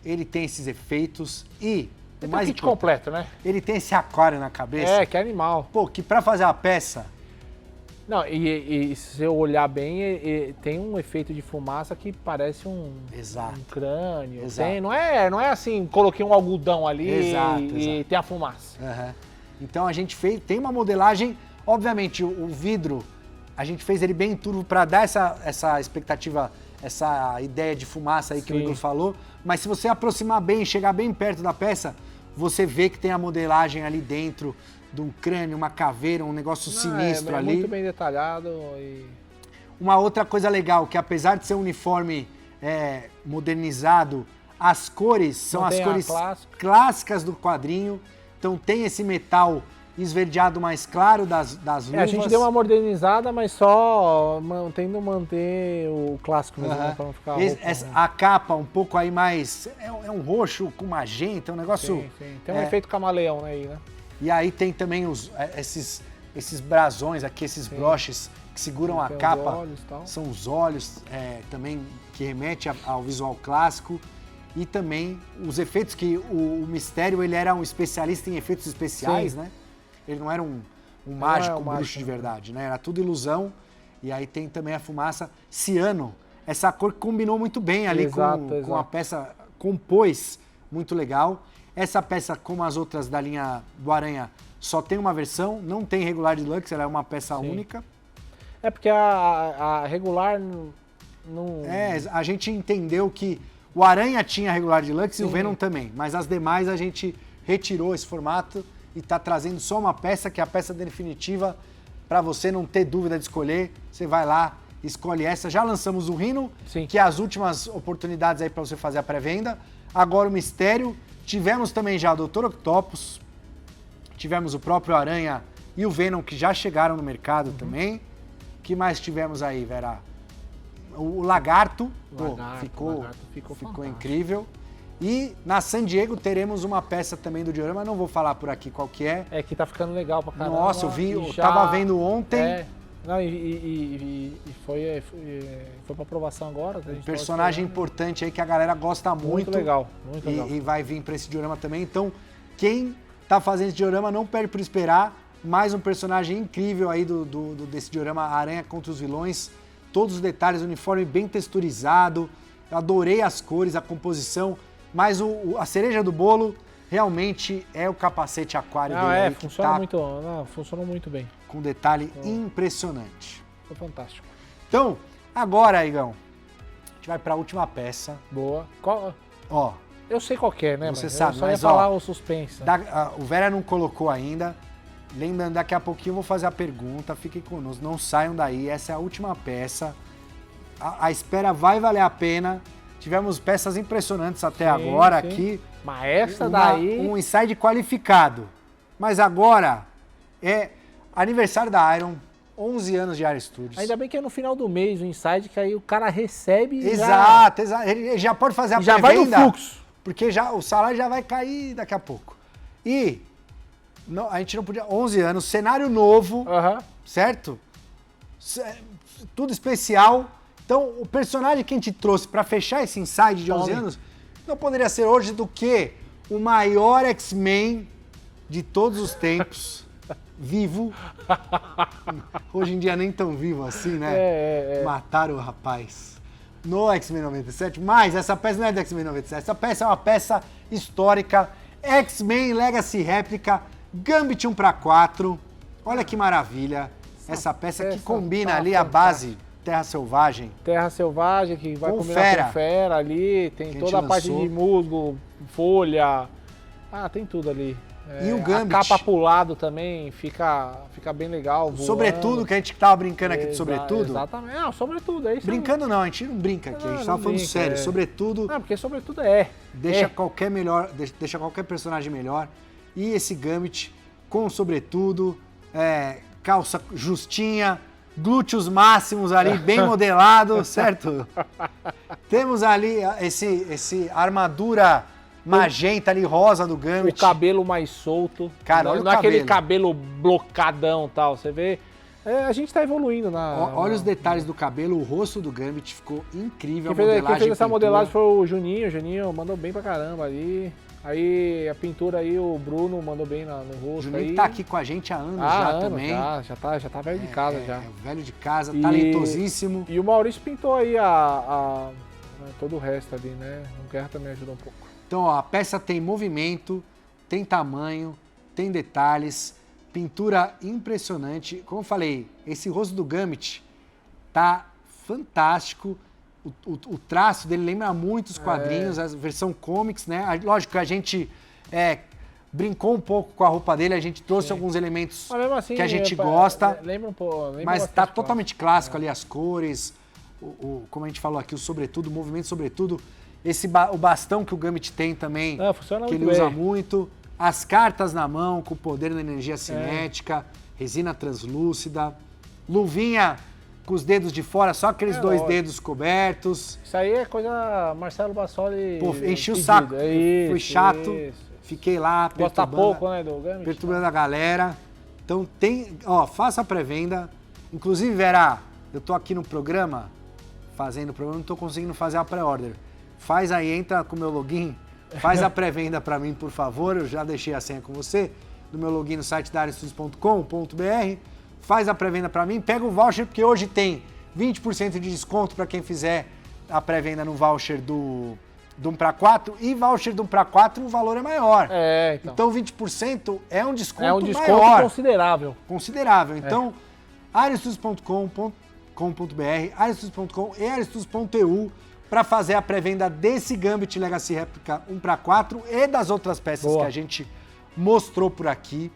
ele tem esses efeitos e... Ele tem o kit completo, né? Ele tem esse aquário na cabeça. Que animal. Pô, que pra fazer a peça... Não, e se eu olhar bem, tem um efeito de fumaça que parece um crânio. Exato. Não é assim, coloquei um algodão ali e tem a fumaça. Então a gente tem uma modelagem, obviamente o vidro, a gente fez ele bem turvo para dar essa expectativa, essa ideia de fumaça aí que o Igor falou, mas se você aproximar bem, chegar bem perto da peça, você vê que tem a modelagem ali dentro de um crânio, uma caveira, um negócio sinistro ali. Muito bem detalhado. Uma outra coisa legal, que apesar de ser um uniforme modernizado, as cores são as cores clássicas do quadrinho. Então tem esse metal esverdeado mais claro das luvas. A gente deu uma modernizada, mas só mantendo manter o clássico mesmo, pra não ficar a capa um pouco aí mais... É um roxo com magenta, um negócio... Sim. Tem um efeito camaleão aí, né? E aí tem também esses brasões aqui, esses broches que seguram a capa. São os olhos também que remete ao visual clássico. E também os efeitos que o Mistério, ele era um especialista em efeitos especiais, né? Ele não era um mágico, bruxo de verdade, né? Era tudo ilusão. E aí tem também a fumaça ciano. Essa cor que combinou muito bem ali com a peça, compôs muito legal. Essa peça, como as outras da linha do Aranha, só tem uma versão, não tem regular deluxe, ela é uma peça única. É porque a regular não... A gente entendeu que o Aranha tinha regular deluxe e o Venom também, mas as demais a gente retirou esse formato e está trazendo só uma peça, que é a peça definitiva, para você não ter dúvida de escolher. Você vai lá, escolhe essa. Já lançamos o Rhino, que é as últimas oportunidades aí para você fazer a pré-venda. Agora o Mistério. Tivemos também já o Dr. Octopus, tivemos o próprio Aranha e o Venom, que já chegaram no mercado também. O que mais tivemos aí, Vera? O Lagarto, ficou ficou incrível. E na San Diego teremos uma peça também do diorama, não vou falar por aqui qual que é. É que tá ficando legal pra caramba. Nossa, eu tava vendo ontem. Não, foi pra aprovação agora. Um personagem importante aí que a galera gosta muito. Muito legal. E vai vir pra esse diorama também. Então, quem tá fazendo esse diorama não perde por esperar. Mais um personagem incrível aí desse diorama, Aranha contra os Vilões. Todos os detalhes, o uniforme bem texturizado. Eu adorei as cores, a composição. Mas a cereja do bolo realmente é o capacete aquário dele. Funcionou muito bem. Com detalhe impressionante. Foi fantástico. Então, agora, Igão, a gente vai pra última peça. Boa. Ó. Eu sei qual que é, né? Você sabe, eu só ia falar o suspense. O Vera não colocou ainda. Lembrando, daqui a pouquinho eu vou fazer a pergunta. Fiquem conosco, não saiam daí. Essa é a última peça. A espera vai valer a pena. Tivemos peças impressionantes até agora aqui. Mas essa daí... Um inside qualificado. Mas agora é aniversário da Iron, 11 anos de Iron Studios. Ainda bem que é no final do mês o inside, que aí o cara recebe e exato. Ele já pode fazer a pré-venda. Já vai no fluxo. Porque o salário já vai cair daqui a pouco. E a gente não podia... 11 anos, cenário novo, certo? Tudo especial. Então, o personagem que a gente trouxe para fechar esse inside de 11 anos não poderia ser hoje do que o maior X-Men de todos os tempos, vivo. Hoje em dia nem tão vivo assim, né? Mataram o rapaz no X-Men 97, mas essa peça não é do X-Men 97, essa peça é uma peça histórica, X-Men Legacy Réplica, Gambit 1/4, olha que maravilha, essa peça que combina ali a base Terra Selvagem. Terra Selvagem, que vai combinar com fera ali, tem toda a parte de musgo, folha, tem tudo ali. E o Gambit. A capa pro lado também fica bem legal. Voando. Sobretudo, que a gente tava brincando aqui de sobretudo. Exatamente. Não, sobretudo, é isso. Brincando não, a gente não brinca aqui, a gente tava falando sério. Sobretudo. Não, porque sobretudo deixa qualquer personagem melhor. E esse Gambit com sobretudo, calça justinha, glúteos máximos ali, bem modelado, certo? Temos ali esse armadura magenta ali, rosa do Gambit. O cabelo mais solto. Cara, olha o cabelo. Não é aquele cabelo blocadão e tal, você vê. A gente tá evoluindo olha os detalhes do cabelo, o rosto do Gambit ficou incrível. Quem fez essa modelagem foi o Juninho. O Juninho mandou bem pra caramba ali. Aí a pintura aí, o Bruno mandou bem no rosto. O Juninho tá aqui com a gente há anos também. Já tá velho de casa já. Velho de casa, talentosíssimo. E o Maurício pintou aí todo o resto ali, né? O Guerra também ajudou um pouco. Então, a peça tem movimento, tem tamanho, tem detalhes, pintura impressionante. Como eu falei, esse rosto do Gambit tá fantástico. O traço dele lembra muito os quadrinhos, a versão comics, né? Lógico que a gente brincou um pouco com a roupa dele, a gente trouxe alguns elementos assim, que a gente gosta. Lembra um pouco. Mas tá totalmente clássico ali, as cores, como a gente falou aqui, o sobretudo, o movimento sobretudo. O bastão que o Gambit tem também, que ele usa muito. As cartas na mão, com o poder da energia cinética, resina translúcida, luvinha com os dedos de fora, só aqueles dois dedos cobertos. Isso aí é coisa Marcelo Bassoli. Pô, enchi o saco, fui chato, fiquei lá gosta pouco, né, do Gambit, perturbando a galera. Então faça a pré-venda. Inclusive, Vera, eu tô aqui no programa, fazendo o programa, não tô conseguindo fazer a pré-order. Faz aí, entra com o meu login, faz a pré-venda para mim, por favor. Eu já deixei a senha com você, no meu login no site da arestudios.com.br. Faz a pré-venda para mim, pega o voucher, porque hoje tem 20% de desconto para quem fizer a pré-venda no voucher do 1/4 e voucher do 1/4 o valor é maior. Então 20% é um desconto maior. É um desconto maior, considerável. Considerável. Então, arestudios.com.br, arestudios.com e arestudios.eu para fazer a pré-venda desse Gambit Legacy Réplica 1/4 e das outras peças que a gente mostrou por aqui.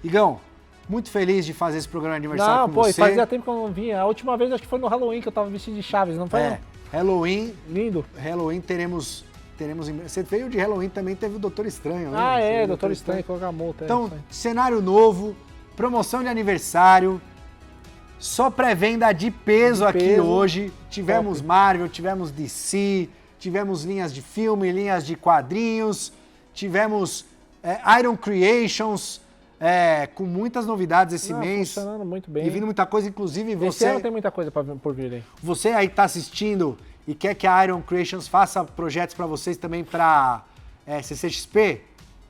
Igão, muito feliz de fazer esse programa de aniversário com você. Fazia tempo que eu não vinha. A última vez acho que foi no Halloween que eu tava vestido de Chaves, não foi? Halloween. Lindo. Halloween teremos... Você veio de Halloween também, teve o Doutor Estranho. Né? Doutor Estranho com a multa. Então, cenário novo, promoção de aniversário. Só pré-venda de peso aqui hoje. Tivemos Marvel, tivemos DC, tivemos linhas de filme, linhas de quadrinhos, tivemos Iron Creations, com muitas novidades esse mês. Funcionando muito bem. E vindo muita coisa, inclusive você... Esse ano tem muita coisa por vir aí. Você aí tá assistindo e quer que a Iron Creations faça projetos para vocês também para CCXP,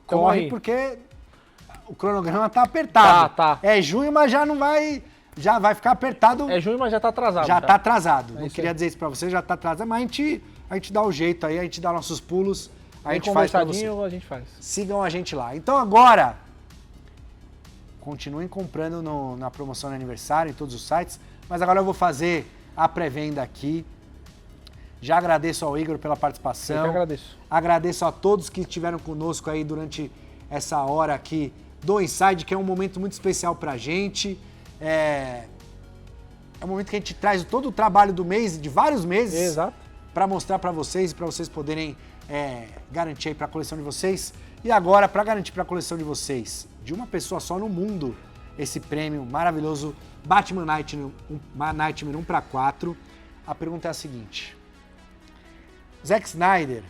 corre porque o cronograma tá apertado. Tá. É junho, mas já não vai... Já vai ficar apertado. É junho, mas já tá atrasado. Já tá atrasado. Não isso queria aí. dizer isso pra você, já tá atrasado, mas a gente dá o jeito aí, a gente dá nossos pulos, a Bem gente faz pra você. conversadinho, a gente faz. Sigam a gente lá. Então agora, continuem comprando na promoção de aniversário, em todos os sites, mas agora eu vou fazer a pré-venda aqui. Já agradeço ao Igor pela participação. Eu que agradeço. Agradeço a todos que estiveram conosco aí durante essa hora aqui do Inside, que é um momento muito especial pra gente. É um momento que a gente traz todo o trabalho do mês, de vários meses, para mostrar para vocês e para vocês poderem garantir aí para a coleção de vocês. E agora, para garantir para a coleção de vocês, de uma pessoa só no mundo, esse prêmio maravilhoso Batman Nightmare 1/4, a pergunta é a seguinte. Zack Snyder,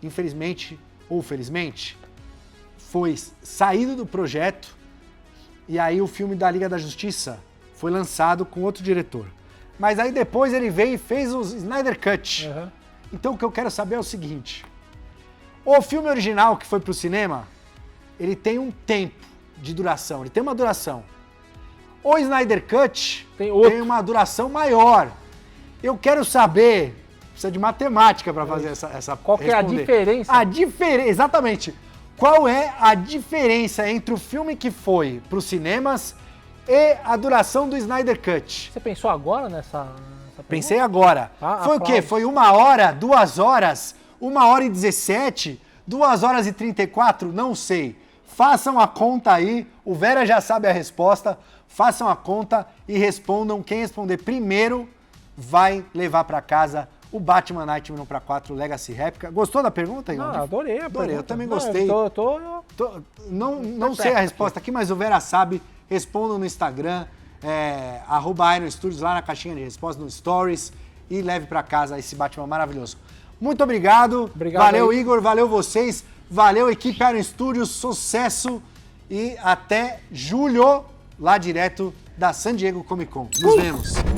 infelizmente ou felizmente, foi saído do projeto. E aí o filme da Liga da Justiça foi lançado com outro diretor. Mas aí depois ele veio e fez o Snyder Cut. Então o que eu quero saber é o seguinte. O filme original que foi pro cinema, ele tem um tempo de duração, ele tem uma duração. O Snyder Cut tem uma duração maior. Eu quero saber, precisa de matemática para fazer essa Qual que é a diferença? A diferença, exatamente. Qual é a diferença entre o filme que foi para os cinemas e a duração do Snyder Cut? Você pensou agora nessa Pensei agora. Foi o quê? Foi 1 hora, 2 horas, 1h17, 2h34? Não sei. Façam a conta aí, o Vera já sabe a resposta. Façam a conta e respondam. Quem responder primeiro vai levar para casa o Batman Nightmare 1/4 Legacy Réplica. Gostou da pergunta, Igor? Adorei a pergunta. Eu também gostei. Não sei a resposta aqui, mas o Vera sabe. Respondam no Instagram, @Iron Studios, lá na caixinha de resposta, no Stories, e leve para casa esse Batman maravilhoso. Muito obrigado. Valeu, aí. Igor. Valeu vocês. Valeu, equipe Iron Studios. Sucesso. E até julho, lá direto da San Diego Comic Con. Nos vemos.